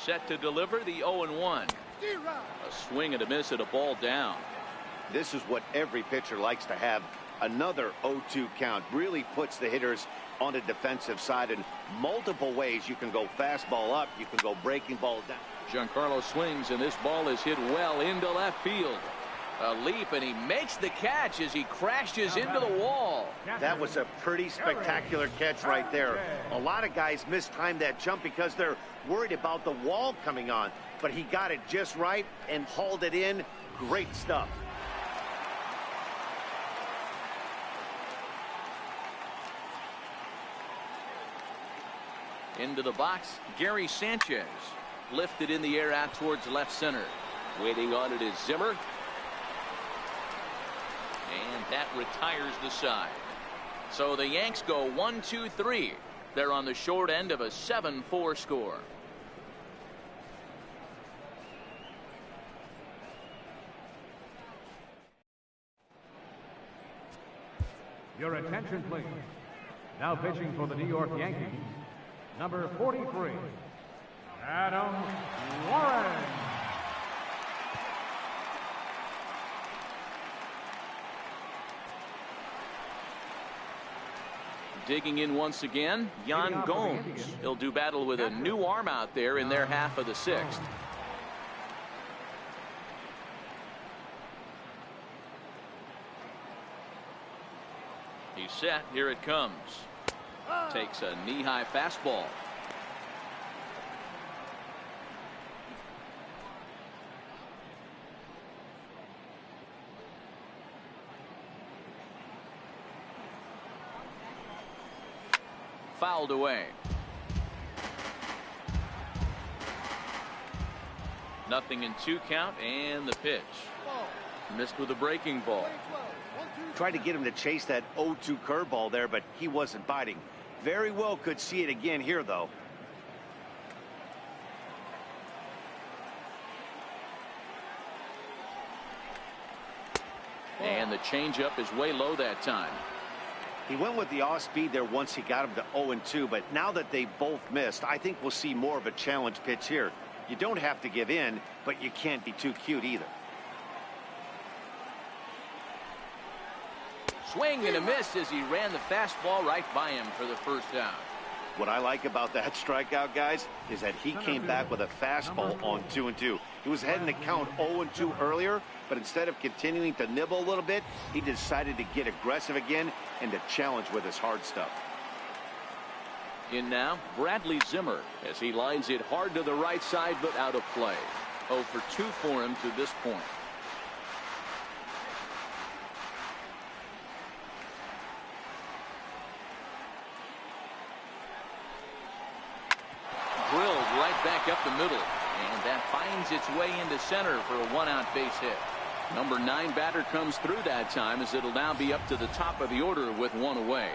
Set to deliver the 0-1. A swing and a miss at a ball down. This is what every pitcher likes to have. Another 0-2 count really puts the hitters on the defensive side in multiple ways. You can go fastball up, you can go breaking ball down. Giancarlo swings, and this ball is hit well into left field. A leap, and he makes the catch as he crashes into the wall. That was a pretty spectacular catch right there. A lot of guys mistime that jump because they're worried about the wall coming on, but he got it just right and hauled it in. Great stuff. Into the box, Gary Sanchez. Lifted in the air out towards left center. Waiting on it is Zimmer. And that retires the side. So the Yanks go 1-2-3. They're on the short end of a 7-4 score. Your attention, please. Now pitching for the New York Yankees, number 43, Adam Warren. Digging in once again, Yan Gomes. He'll do battle with a new arm out there in their half of the 6th. He's set. Here it comes. Takes a knee-high fastball. Fouled away. Nothing in 2 count, and the pitch. Missed with a breaking ball. Tried to get him to chase that 0-2 curveball there, but he wasn't biting. Very well could see it again here, though. And the changeup is way low that time. He went with the off speed there once he got him to 0-2, but now that they both missed, I think we'll see more of a challenge pitch here. You don't have to give in, but you can't be too cute either. Swing and a miss as he ran the fastball right by him for the first out. What I like about that strikeout, guys, is that he came back with a fastball on 2-2. He was heading to count 0-2 earlier, but instead of continuing to nibble a little bit, he decided to get aggressive again and to challenge with his hard stuff. In now, Bradley Zimmer, as he lines it hard to the right side, but out of play. 0 for 2 for him to this point. Drilled right back up the middle, and that finds its way into center for a one-out base hit. Number 9 batter comes through that time, as it'll now be up to the top of the order with one away.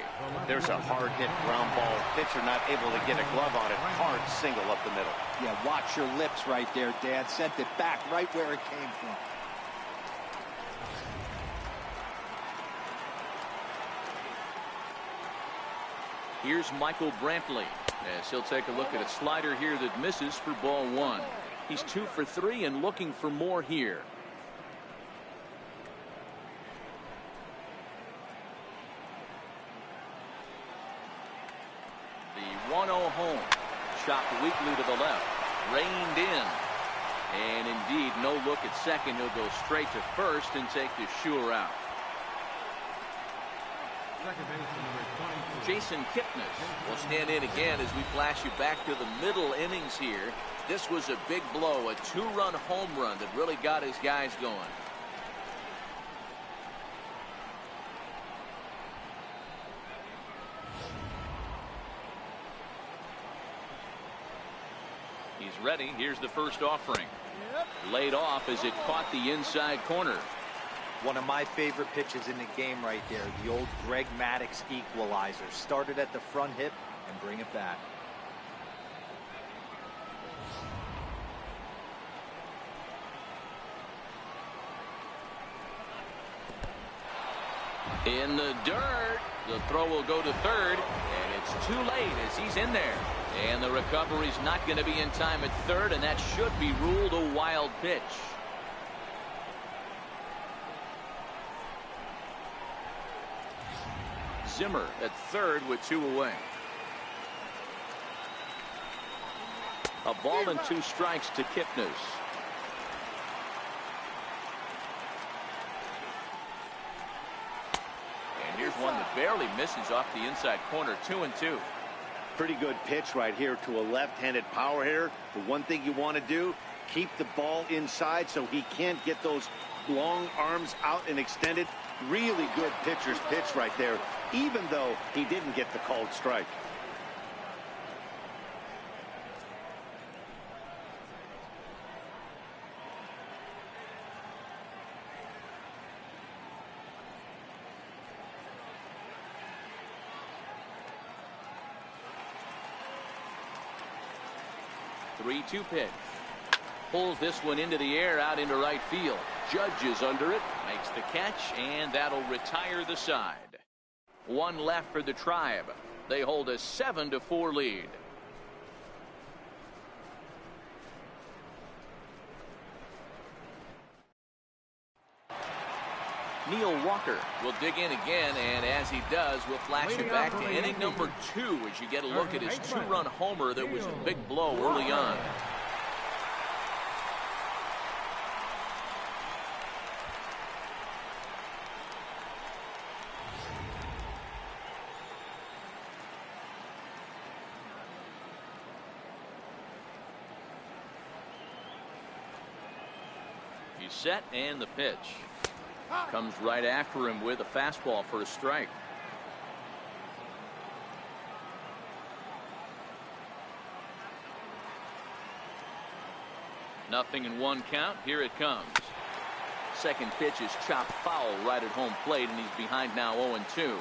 There's a hard hit ground ball. Pitcher not able to get a glove on it. Hard single up the middle. Yeah, watch your lips right there, Dad. Sent it back right where it came from. Here's Michael Brantley, as he'll take a look at a slider here that misses for ball 1. He's 2 for 3 and looking for more here. The 1-0 home, chopped weakly to the left, reined in, and indeed no look at second. He'll go straight to first and take the sure out. Jason Kipnis will stand in again as we flash you back to the middle innings here. This was a big blow, a 2-run home run that really got his guys going. He's ready. Here's the first offering. Laid off as it caught the inside corner. One of my favorite pitches in the game right there, the old Greg Maddux equalizer. Started at the front hip and bring it back. In the dirt, the throw will go to third, and it's too late as he's in there. And the recovery's not going to be in time at third, and that should be ruled a wild pitch. Zimmer at third with 2 away. A ball and 2 strikes to Kipnis. And here's one that barely misses off the inside corner. 2-2. Pretty good pitch right here to a left-handed power hitter. The one thing you want to do, keep the ball inside so he can't get those long arms out and extended. Really good pitcher's pitch right there, even though he didn't get the called strike. Three-two pitch. Pulls this one into the air out into right field. Judge is under it, makes the catch, and that'll retire the side. One left for the Tribe. They hold a 7-4 lead. Neil Walker will dig in again, and as he does, we'll flash you back to inning number 2 as you get a look at his 2-run homer that was a big blow early on. He's set, and the pitch comes right after him with a fastball for a strike. Nothing in 1 count. Here it comes. Second pitch is chopped foul right at home plate, and he's behind now 0-2.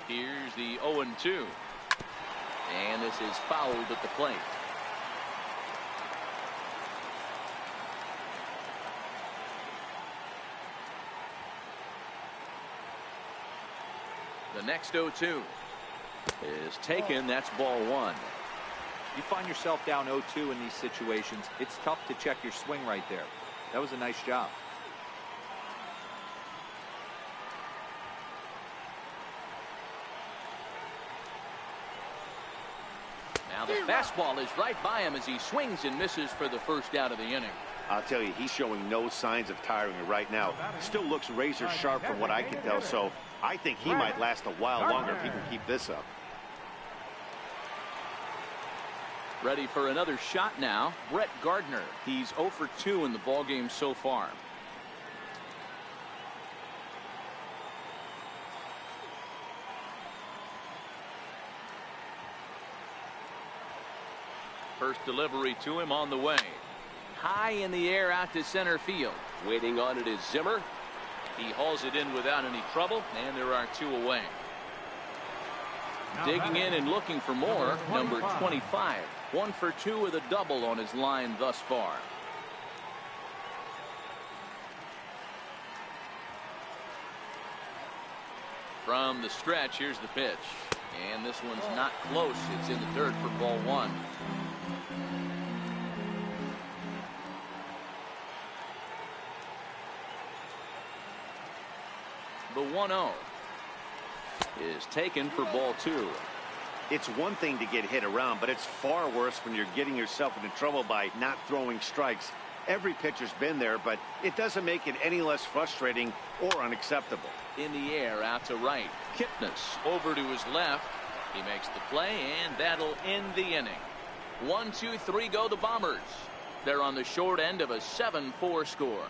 Here's the 0-2. And this is fouled at the plate. The next 0-2 is taken. That's ball 1. You find yourself down 0-2 in these situations, it's tough to check your swing right there. That was a nice job. Fastball is right by him as he swings and misses for the first out of the inning. I'll tell you, he's showing no signs of tiring right now. Still looks razor sharp from what I can tell, so I think he might last a while longer if he can keep this up. Ready for another shot now, Brett Gardner. He's 0 for 2 in the ballgame so far. First delivery to him on the way. High in the air out to center field. Waiting on it is Zimmer. He hauls it in without any trouble, and there are 2 away. Digging in and looking for more, number 25. 1 for 2 with a double on his line thus far. From the stretch, here's the pitch. And this one's not close. It's in the dirt for ball 1. The 1-0 is taken for ball 2. It's one thing to get hit around, but it's far worse when you're getting yourself into trouble by not throwing strikes. Every pitcher's been there, but it doesn't make it any less frustrating or unacceptable. In the air out to right. Kipnis over to his left. He makes the play, and that'll end the inning. 1, 2, 3 go the Bombers. They're on the short end of a 7-4 score.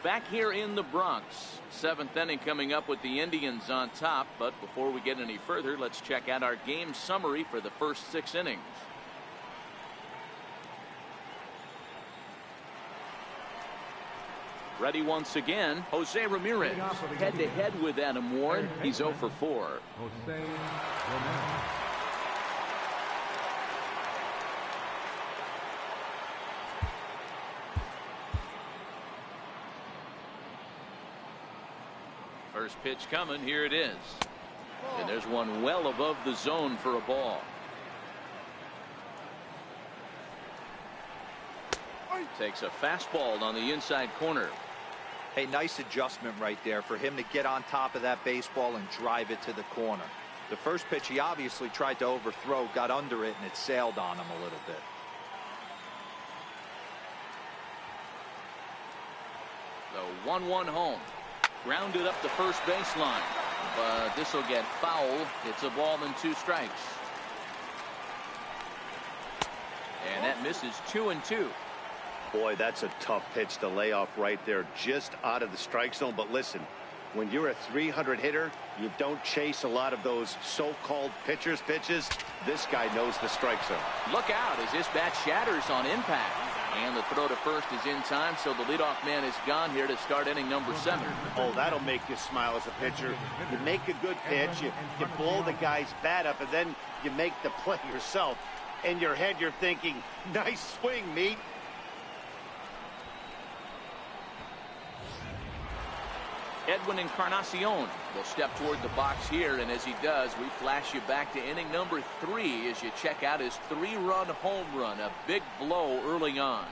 Back here in the Bronx, 7th inning coming up with the Indians on top. But before we get any further, let's check out our game summary for the first 6 innings. Ready once again, Jose Ramirez. Head-to-head with Adam Warren. He's 0 for 4. Jose Ramirez. First pitch coming. Here it is. And there's one well above the zone for a ball. Takes a fastball on the inside corner. Hey, nice adjustment right there for him to get on top of that baseball and drive it to the corner. The first pitch he obviously tried to overthrow, got under it, and it sailed on him a little bit. The 1-1 home. Grounded up the first baseline, but this will get foul. It's a ball and 2 strikes. And that misses 2-2. Boy, that's a tough pitch to lay off right there, just out of the strike zone. But listen, when you're a 300 hitter, you don't chase a lot of those so-called pitcher's pitches. This guy knows the strike zone. Look out as this bat shatters on impact. And the throw to first is in time, so the leadoff man is gone here to start inning number 7. Oh, that'll make you smile as a pitcher. You make a good pitch, you blow the guy's bat up, and then you make the play yourself. In your head, you're thinking, nice swing, meat. Edwin Encarnacion will step toward the box here, and as he does, we flash you back to inning number 3 as you check out his 3-run home run, a big blow early on.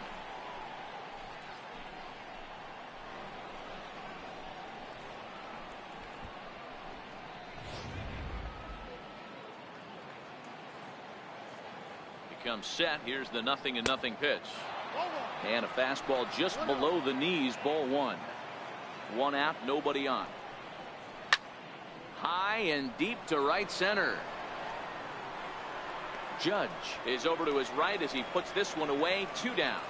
He comes set. Here's the 0-0 pitch. And a fastball just below the knees, ball 1. 1 out, nobody on. High and deep to right center. Judge is over to his right as he puts this one away. 2 down.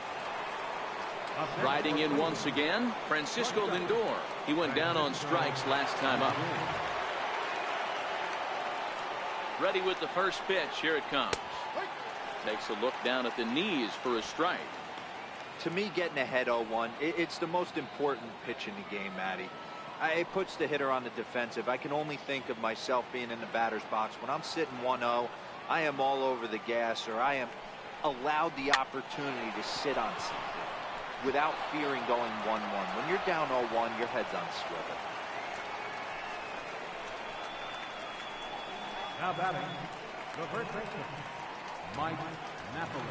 Riding in once again, Francisco Lindor. He went down on strikes last time up. Ready with the first pitch. Here it comes. Takes a look down at the knees for a strike. To me, getting ahead 0-1, it's the most important pitch in the game, Matty. It puts the hitter on the defensive. I can only think of myself being in the batter's box. When I'm sitting 1-0, I am all over the gas, or I am allowed the opportunity to sit on something without fearing going 1-1. When you're down 0-1, your head's on swivel. Now batting, the first baseman, Mike Napoli.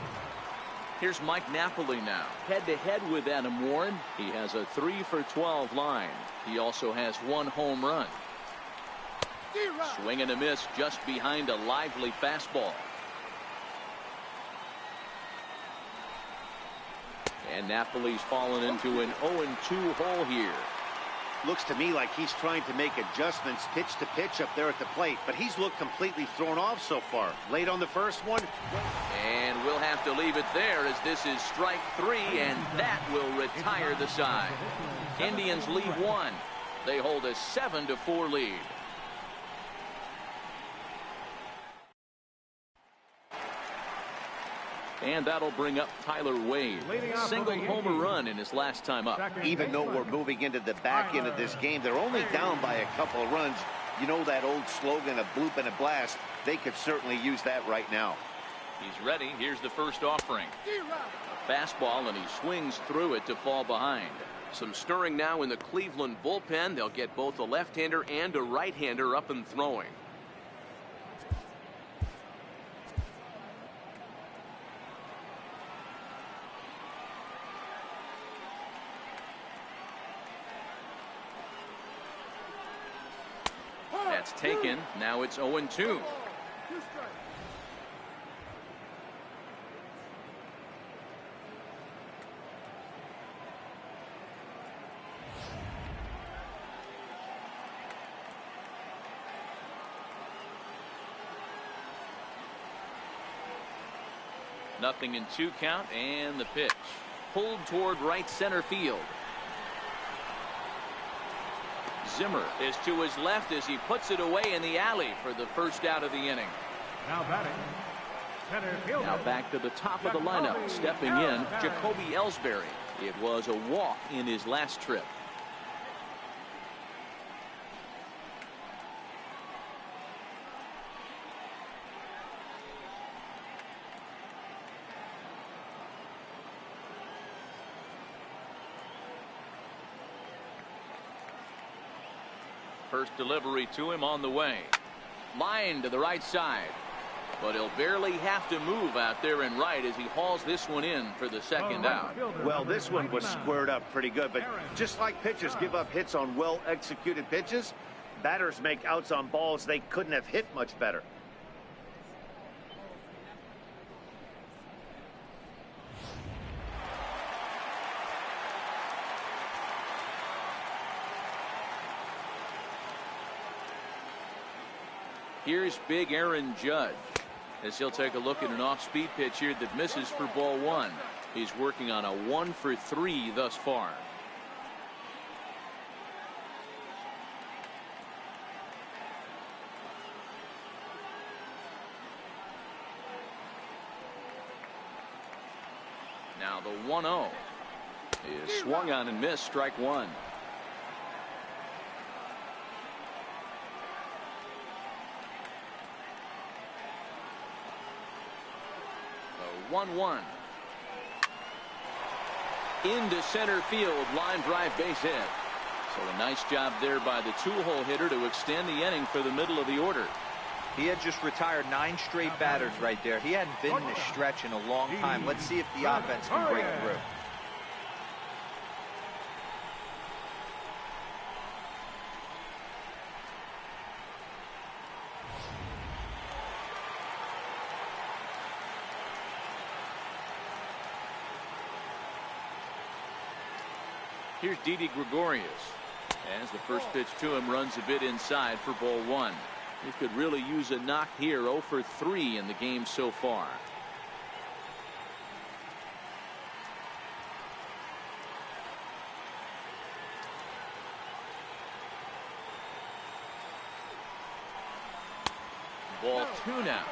Here's Mike Napoli now, head-to-head with Adam Warren. He has a 3 for 12 line. He also has 1 home run. Swing and a miss just behind a lively fastball. And Napoli's fallen into an 0-2 hole here. Looks to me like he's trying to make adjustments pitch to pitch up there at the plate, but he's looked completely thrown off so far. Late on the first one. And we'll have to leave it there as this is strike 3, and that will retire the side. Indians lead 1. They hold a 7-4 lead. And that'll bring up Tyler Wade. Single homer run in his last time up. Even though we're moving into the back end of this game, they're only down by a couple of runs. You know that old slogan, a bloop and a blast. They could certainly use that right now. He's ready. Here's the first offering. A fastball, and he swings through it to fall behind. Some stirring now in the Cleveland bullpen. They'll get both a left-hander and a right-hander up and throwing. That's taken. Now it's 0-2. Nothing in 2 count, and the pitch pulled toward right center field. Zimmer is to his left as he puts it away in the alley for the first out of the inning. Now batting, center fielder. Now back to the top of the lineup, stepping in, Jacoby Ellsbury. It was a walk in his last trip. First delivery to him on the way. Line to the right side. But he'll barely have to move out there in right as he hauls this one in for the second out. Well, this one was squared up pretty good, but just like pitchers give up hits on well-executed pitches, batters make outs on balls they couldn't have hit much better. Here's big Aaron Judge as he'll take a look at an off-speed pitch here that misses for ball 1. He's working on a 1 for 3 thus far. Now the 1-0 is swung on and missed, strike 1. 1-1. Into center field, line drive, base hit. So a nice job there by the 2-hole hitter to extend the inning for the middle of the order. He had just retired 9 straight batters right there. He hadn't been in a stretch in a long time. Let's see if the offense can break through. Here's Didi Gregorius as the first pitch to him runs a bit inside for ball 1. He could really use a knock here. 0 for 3 in the game so far. Ball 2 now.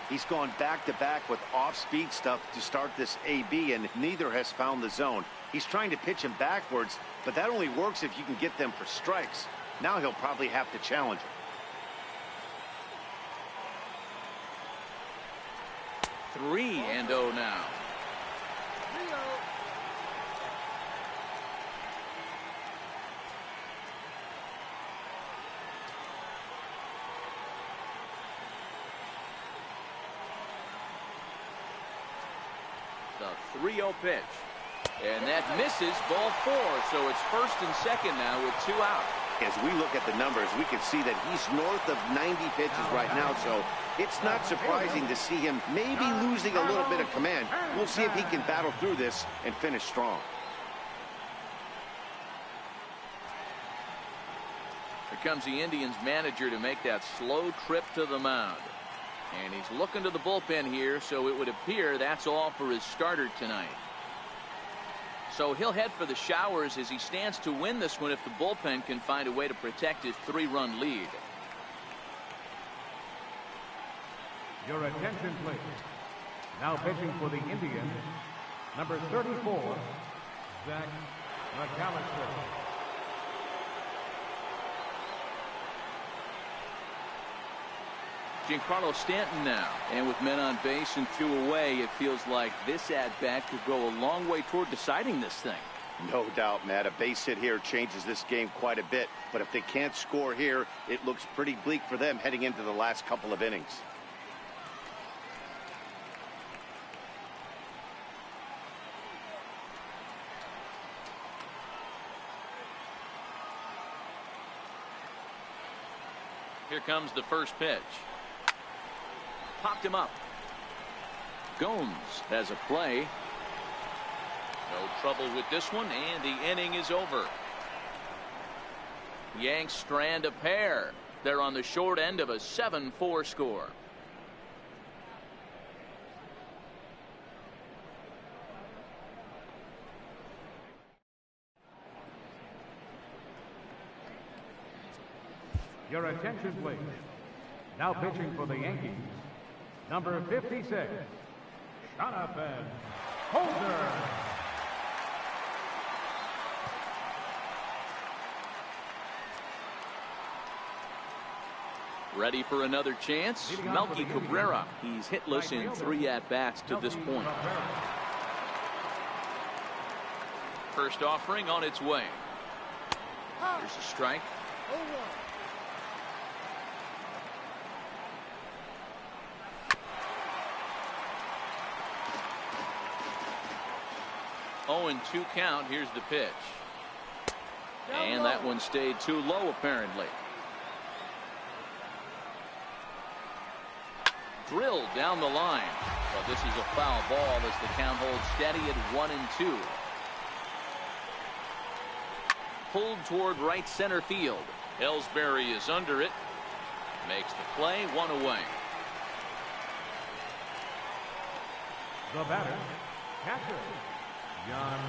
He's gone back-to-back with off-speed stuff to start this AB, and neither has found the zone. He's trying to pitch him backwards, but that only works if you can get them for strikes. Now he'll probably have to challenge him. 3-0 now. The 3-0 pitch. And that misses, ball 4. So it's first and second now with 2 out. As we look at the numbers, we can see that he's north of 90 pitches right now, so it's not surprising to see him maybe losing a little bit of command. We'll see if he can battle through this and finish strong. Here comes the Indians manager to make that slow trip to the mound. And he's looking to the bullpen here, so it would appear that's all for his starter tonight. So he'll head for the showers as he stands to win this one if the bullpen can find a way to protect his 3-run lead. Your attention, please. Now pitching for the Indians, number 34, Zach McAllister. Giancarlo Stanton now, and with men on base and 2 away, it feels like this at-bat could go a long way toward deciding this thing. No doubt, Matt. A base hit here changes this game quite a bit, but if they can't score here, it looks pretty bleak for them heading into the last couple of innings. Here comes the first pitch. Popped him up. Gomes has a play. No trouble with this one, and the inning is over. Yanks strand a pair. They're on the short end of a 7-4 score. Your attention, please. Now pitching for the Yankees, number 56, Jonathan Holder. Ready for another chance? Melky Cabrera. He's hitless in 3 at-bats to this point. First offering on its way. Here's a strike. 0-2 count. Here's the pitch. And that one stayed too low, apparently. Drilled down the line. Well, this is a foul ball as the count holds steady at 1-2. Pulled toward right center field. Ellsbury is under it. Makes the play, 1 away. The batter, catcher, Yan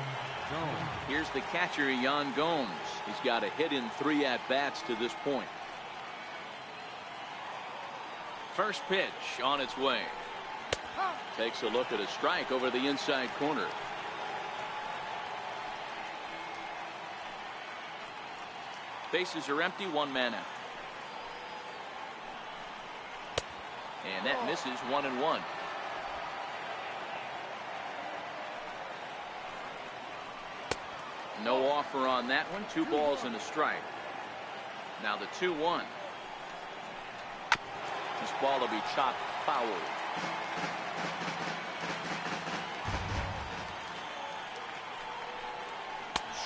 Gomes. Here's the catcher, Yan Gomes. He's got a hit in 3 at-bats to this point. First pitch on its way. Takes a look at a strike over the inside corner. Bases are empty, 1 man out. And that misses, 1-1. No offer on that one. 2 balls and a strike. Now the 2-1. This ball will be chopped foul.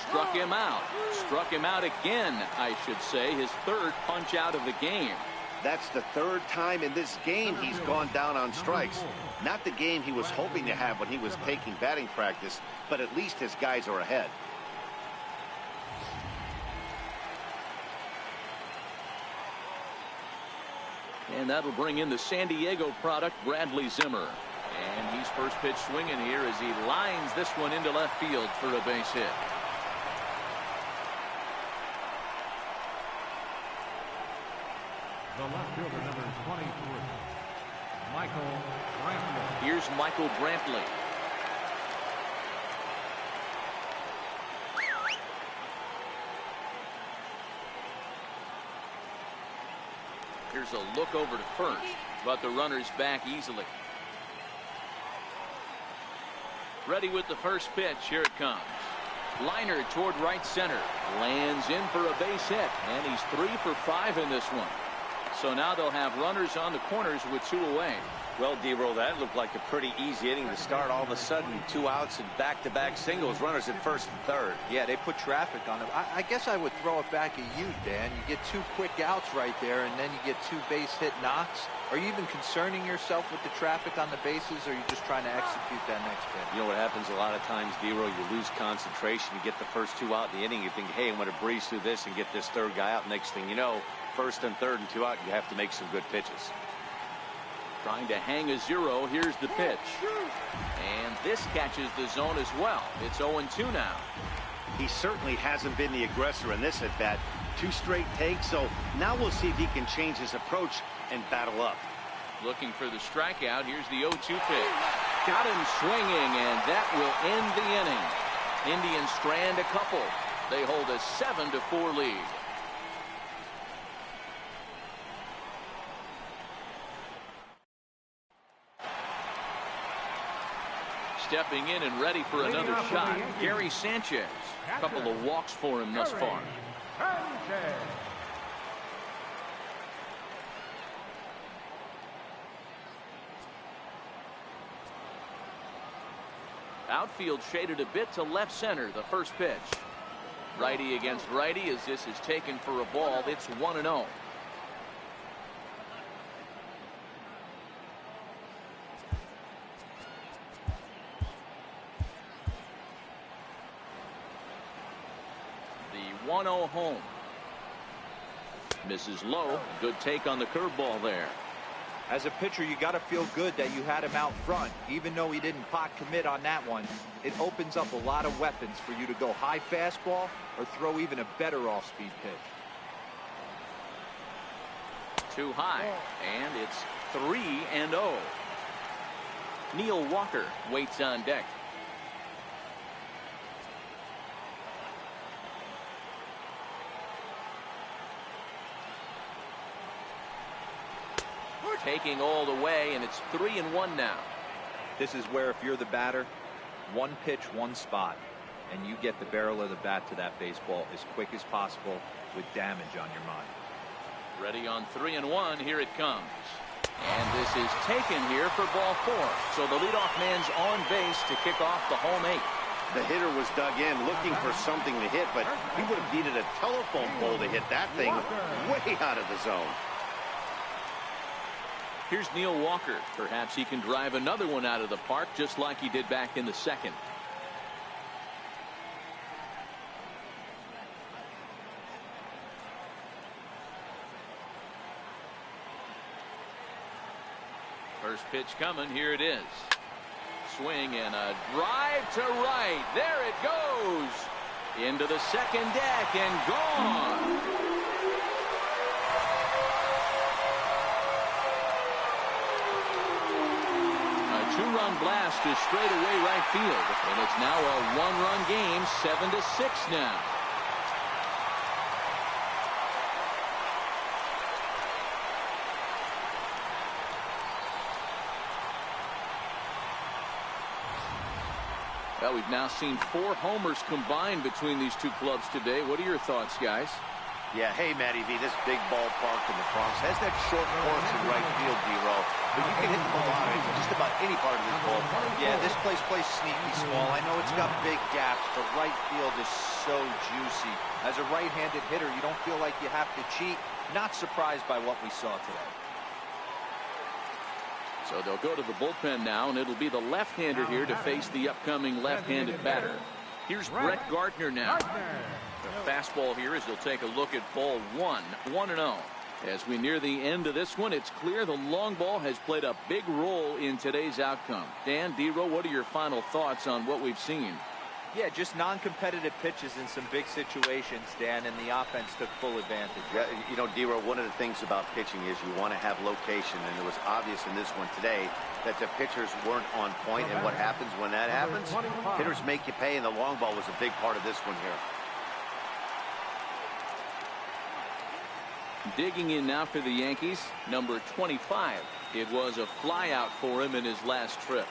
Struck him out. Struck him out again, I should say. His 3rd punch out of the game. That's the 3rd time in this game he's gone down on strikes. Not the game he was hoping to have when he was taking batting practice, but at least his guys are ahead. And that'll bring in the San Diego product, Bradley Zimmer. And he's first pitch swinging here as he lines this one into left field for a base hit. The left fielder, number 23, Michael Brantley. Here's Michael Brantley. Here's a look over to first, but the runner's back easily. Ready with the first pitch. Here it comes. Liner toward right center. Lands in for a base hit, and he's 3 for 5 in this one. So now they'll have runners on the corners with 2 away. Well, D-Roll, that looked like a pretty easy inning to start. All of a sudden, 2 outs and back-to-back singles, runners at first and third. Yeah, they put traffic on him. I guess I would throw it back at you, Dan. You get 2 quick outs right there, and then you get 2 base hit knocks. Are you even concerning yourself with the traffic on the bases, or are you just trying to execute that next pitch? You know what happens a lot of times, D-Roll? You lose concentration. You get the first 2 out in the inning. You think, hey, I'm going to breeze through this and get this third guy out. Next thing you know, first and third and 2 out, you have to make some good pitches. Trying to hang a 0. Here's the pitch. And this catches the zone as well. It's 0-2 now. He certainly hasn't been the aggressor in this at-bat. 2 straight takes, so now we'll see if he can change his approach and battle up. Looking for the strikeout. Here's the 0-2 pitch. Got him swinging, and that will end the inning. Indians strand a couple. They hold a 7-4 lead. Stepping in and ready for another shot, Gary Sanchez. A couple of walks for him thus far. Outfield shaded a bit to left center. The first pitch. Righty against righty as this is taken for a ball. It's 1-0. The 1-0 home. Misses low. Good take on the curveball there. As a pitcher, you got to feel good that you had him out front. Even though he didn't pot commit on that one, it opens up a lot of weapons for you to go high fastball or throw even a better off-speed pitch. Too high, and it's 3-0. Neil Walker waits on deck. Taking all the way, and it's 3-1 now. This is where if you're the batter, 1 pitch, 1 spot, and you get the barrel of the bat to that baseball as quick as possible with damage on your mind. Ready on 3-1. Here it comes. And this is taken here for ball 4. So the leadoff man's on base to kick off the home 8. The hitter was dug in looking for something to hit, but he would have needed a telephone pole to hit that thing way out of the zone. Here's Neil Walker. Perhaps he can drive another one out of the park just like he did back in the second. First pitch coming. Here it is. Swing and a drive to right. There it goes. Into the second deck and gone. Two-run blast to straightaway right field, and it's now a 1-run game, 7-6 now. Well, we've now seen 4 homers combined between these two clubs today. What are your thoughts, guys? Yeah, hey, Matty V, this big ballpark in the Bronx has that short course in right field, D-Roll, but you can hit the ball out of just about any part of this ballpark. Yeah, this place plays sneaky small. I know it's got big gaps, but right field is so juicy. As a right-handed hitter, you don't feel like you have to cheat. Not surprised by what we saw today. So they'll go to the bullpen now, and it'll be the left-hander here to face the upcoming left-handed batter. Here's Brett Gardner now. The fastball here as he'll take a look at ball 1, 1-0. As we near the end of this one, it's clear the long ball has played a big role in today's outcome. Dan, D-Roll, what are your final thoughts on what we've seen? Yeah, just non-competitive pitches in some big situations, Dan, and the offense took full advantage. Yeah, you know, D-Roll, one of the things about pitching is you want to have location, and it was obvious in this one today that the pitchers weren't on point, and what happens when that happens? Hitters make you pay, and the long ball was a big part of this one here. Digging in now for the Yankees, number 25. It was a flyout for him in his last trip.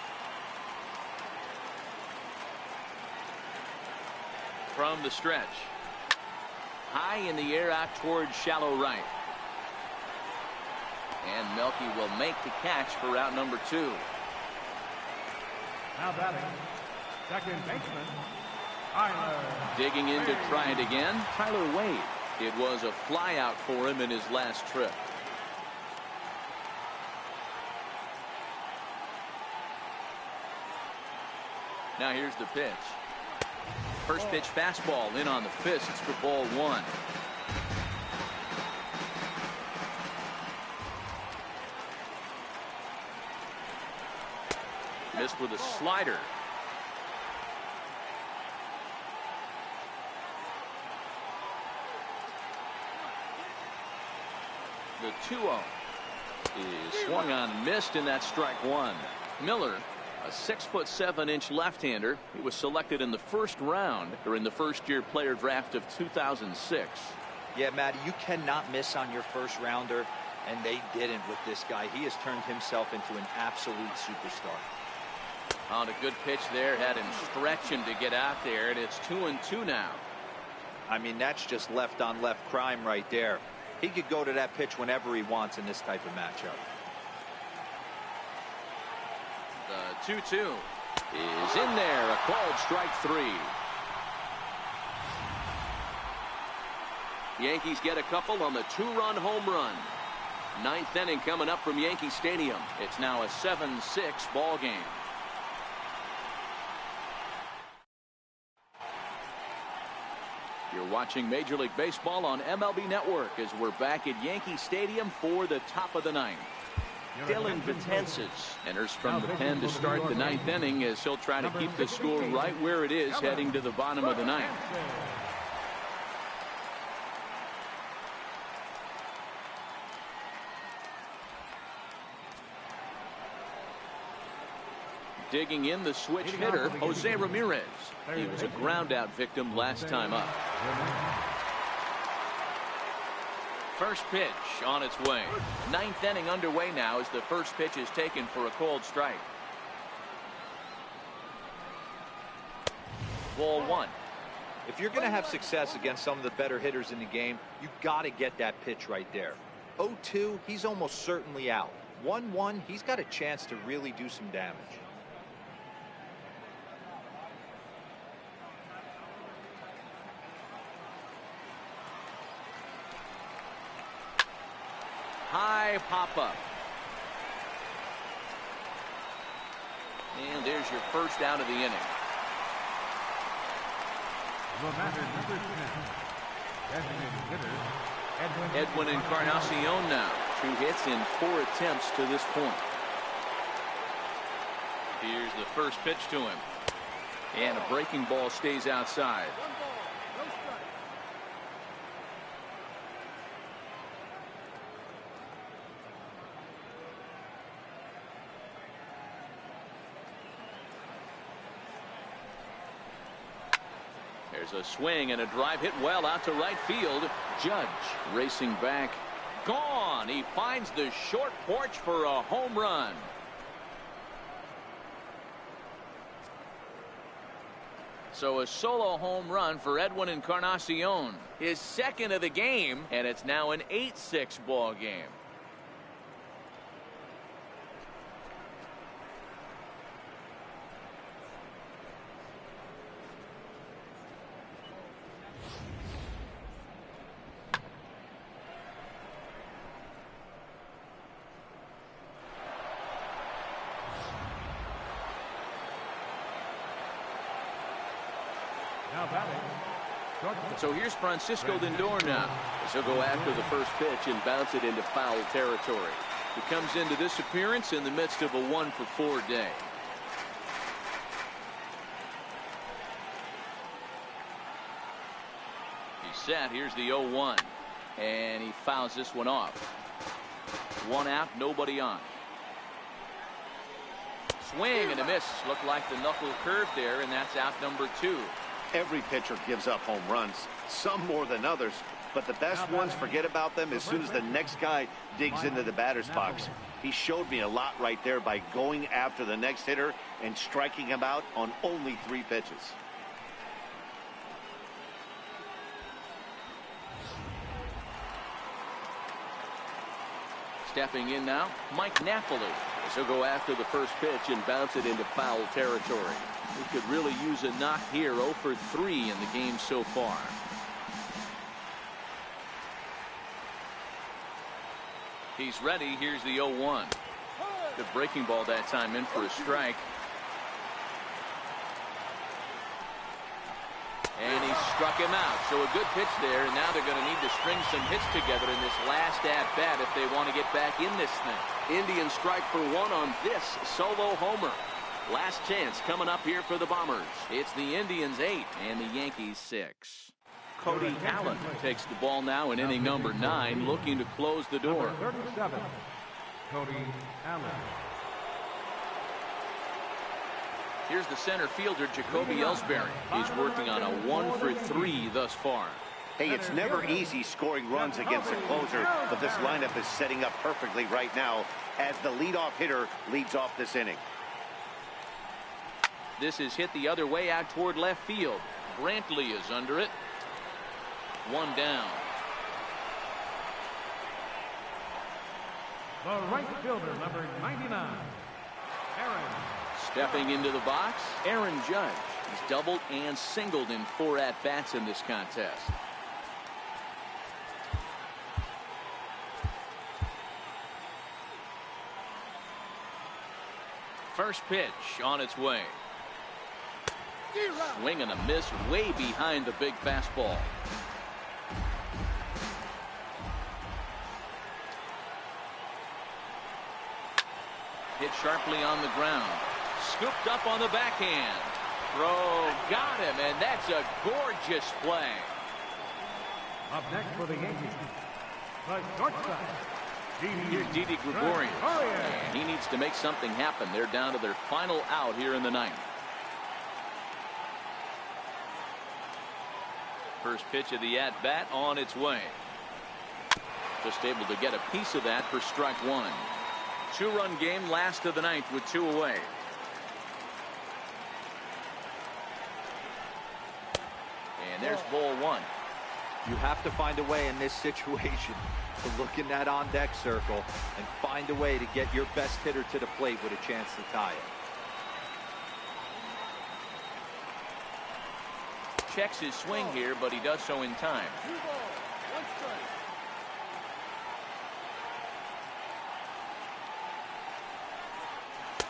From the stretch. High in the air out towards shallow right. And Melky will make the catch for out number 2. Now batting, second baseman, Tyler. Digging in to try it again, Tyler Wade. It was a flyout for him in his last trip. Now here's the pitch. First pitch fastball in on the fists for ball 1. Missed with a slider. The 2-0 is swung on and missed, and that's strike 1. Miller, a 6'7" left-hander. He was selected in the first round during the first-year player draft of 2006. Yeah, Matty, you cannot miss on your first rounder, and they didn't with this guy. He has turned himself into an absolute superstar. On a good pitch there, had him stretching to get out there, and it's 2-2 now. I mean, that's just left-on-left crime right there. He could go to that pitch whenever he wants in this type of matchup. The 2-2 is in there, a called strike 3. Yankees get a couple on the 2-run home run. Ninth inning coming up from Yankee Stadium. It's now a 7-6 ball game. You're watching Major League Baseball on MLB Network as we're back at Yankee Stadium for the top of the ninth. Dylan Betances enters from the pen to start the ninth inning as he'll try to keep the score right where it is heading to the bottom of the ninth. Digging in, the switch hitter, Jose Ramirez. He was a ground out victim last time up. First pitch on its way. Ninth inning underway now as the first pitch is taken for a called strike. Ball 1. If you're going to have success against some of the better hitters in the game, you got to get that pitch right there. 0-2, he's almost certainly out. 1-1, he's got a chance to really do some damage. High pop-up. And there's your first out of the inning. The batter, number 10, designated hitter, Edwin Encarnacion now. 2 hits in 4 attempts to this point. Here's the first pitch to him. And a breaking ball stays outside. 1 ball, no strike. There's a swing and a drive hit well out to right field. Judge racing back. Gone. He finds the short porch for a home run. So a solo home run for Edwin Encarnacion. His second of the game, and it's now an 8-6 ball game. now batting, So here's Francisco Lindor now, as he'll go after the first pitch and bounce it into foul territory. He comes into this appearance in the midst of a 1-for-4 day. He's set. Here's the 0-1, and he fouls this one off. 1 out, nobody on. Swing and a miss. Looked like the knuckle curve there, and that's out number 2. Every pitcher gives up home runs, some more than others, but the best ones forget about them as soon as the next guy digs into the batter's box. He showed me a lot right there by going after the next hitter and striking him out on only 3 pitches. Stepping in now, Mike Napoli. He'll go after the first pitch and bounce it into foul territory. He could really use a knock here. 0 for 3 in the game so far. He's ready. Here's the 0-1. The breaking ball that time in for a strike. And he struck him out. So a good pitch there. And now they're going to need to string some hits together in this last at-bat if they want to get back in this thing. Indians strike for 1 on this solo homer. Last chance coming up here for the Bombers. It's the Indians 8 and the Yankees 6. Cody Allen takes the ball now in inning number 9, looking to close the door. Number 37, Cody Allen. Here's the center fielder, Jacoby Ellsbury. He's working on a 1 for 3 thus far. Hey, it's never easy scoring runs against a closer, but this lineup is setting up perfectly right now as the leadoff hitter leads off this inning. This is hit the other way out toward left field. Brantley is under it. 1 down. The right fielder, number 99, Aaron. Stepping into the box, Aaron Judge. He's doubled and singled in 4 at-bats in this contest. First pitch on its way. Swing and a miss way behind the big fastball. Hit sharply on the ground. Scooped up on the backhand. Throw got him, and that's a gorgeous play. Up next for the Yankees, the shortstop, Here's Didi Gregorius. And he needs to make something happen. They're down to their final out here in the 9th. First pitch of the at-bat on its way. Just able to get a piece of that for strike 1. 2-run game, last of the 9th with 2 away. And there's ball 1. You have to find a way in this situation to look in that on-deck circle and find a way to get your best hitter to the plate with a chance to tie it. Checks his swing here, but he does so in time. 2 balls, 1 strike.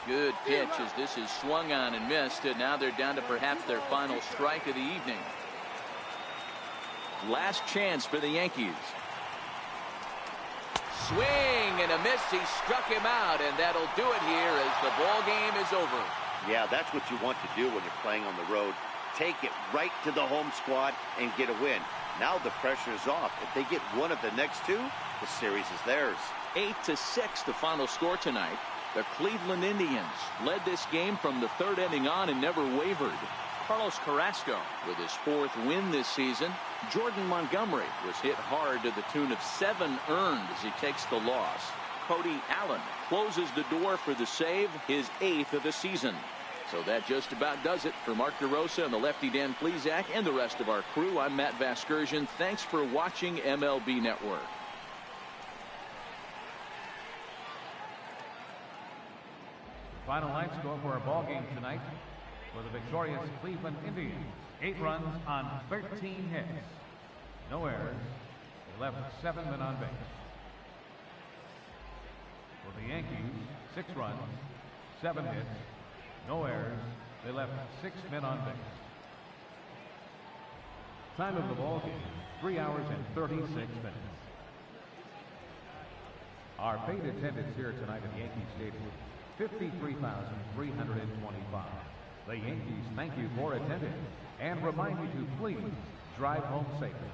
Good pitch as this is swung on and missed, and now they're down to perhaps their final strike of the evening. Last chance for the Yankees. Swing and a miss. He struck him out, and that'll do it here as the ball game is over. Yeah, that's what you want to do when you're playing on the road. Take it right to the home squad and get a win. Now the pressure is off. If they get one of the next 2, the series is theirs. 8-6 the final score tonight. The Cleveland Indians led this game from the 3rd inning on and never wavered. Carlos Carrasco with his 4th win this season. Jordan Montgomery was hit hard to the tune of 7 earned as he takes the loss. Cody Allen closes the door for the save, his 8th of the season. So that just about does it for Mark DeRosa and the lefty Dan Plesac and the rest of our crew. I'm Matt Vasgersian. Thanks for watching MLB Network. Final line score for our ball game tonight for the victorious Cleveland Indians. 8 runs on 13 hits. No errors. They left 7 men on base. For the Yankees, 6 runs, 7 hits, no errors. They left 6 men on base. Time of the ball game, 3 hours and 36 minutes. Our paid attendance here tonight at Yankee Stadium, 53,325. The Yankees thank you for attending and remind you to please drive home safely.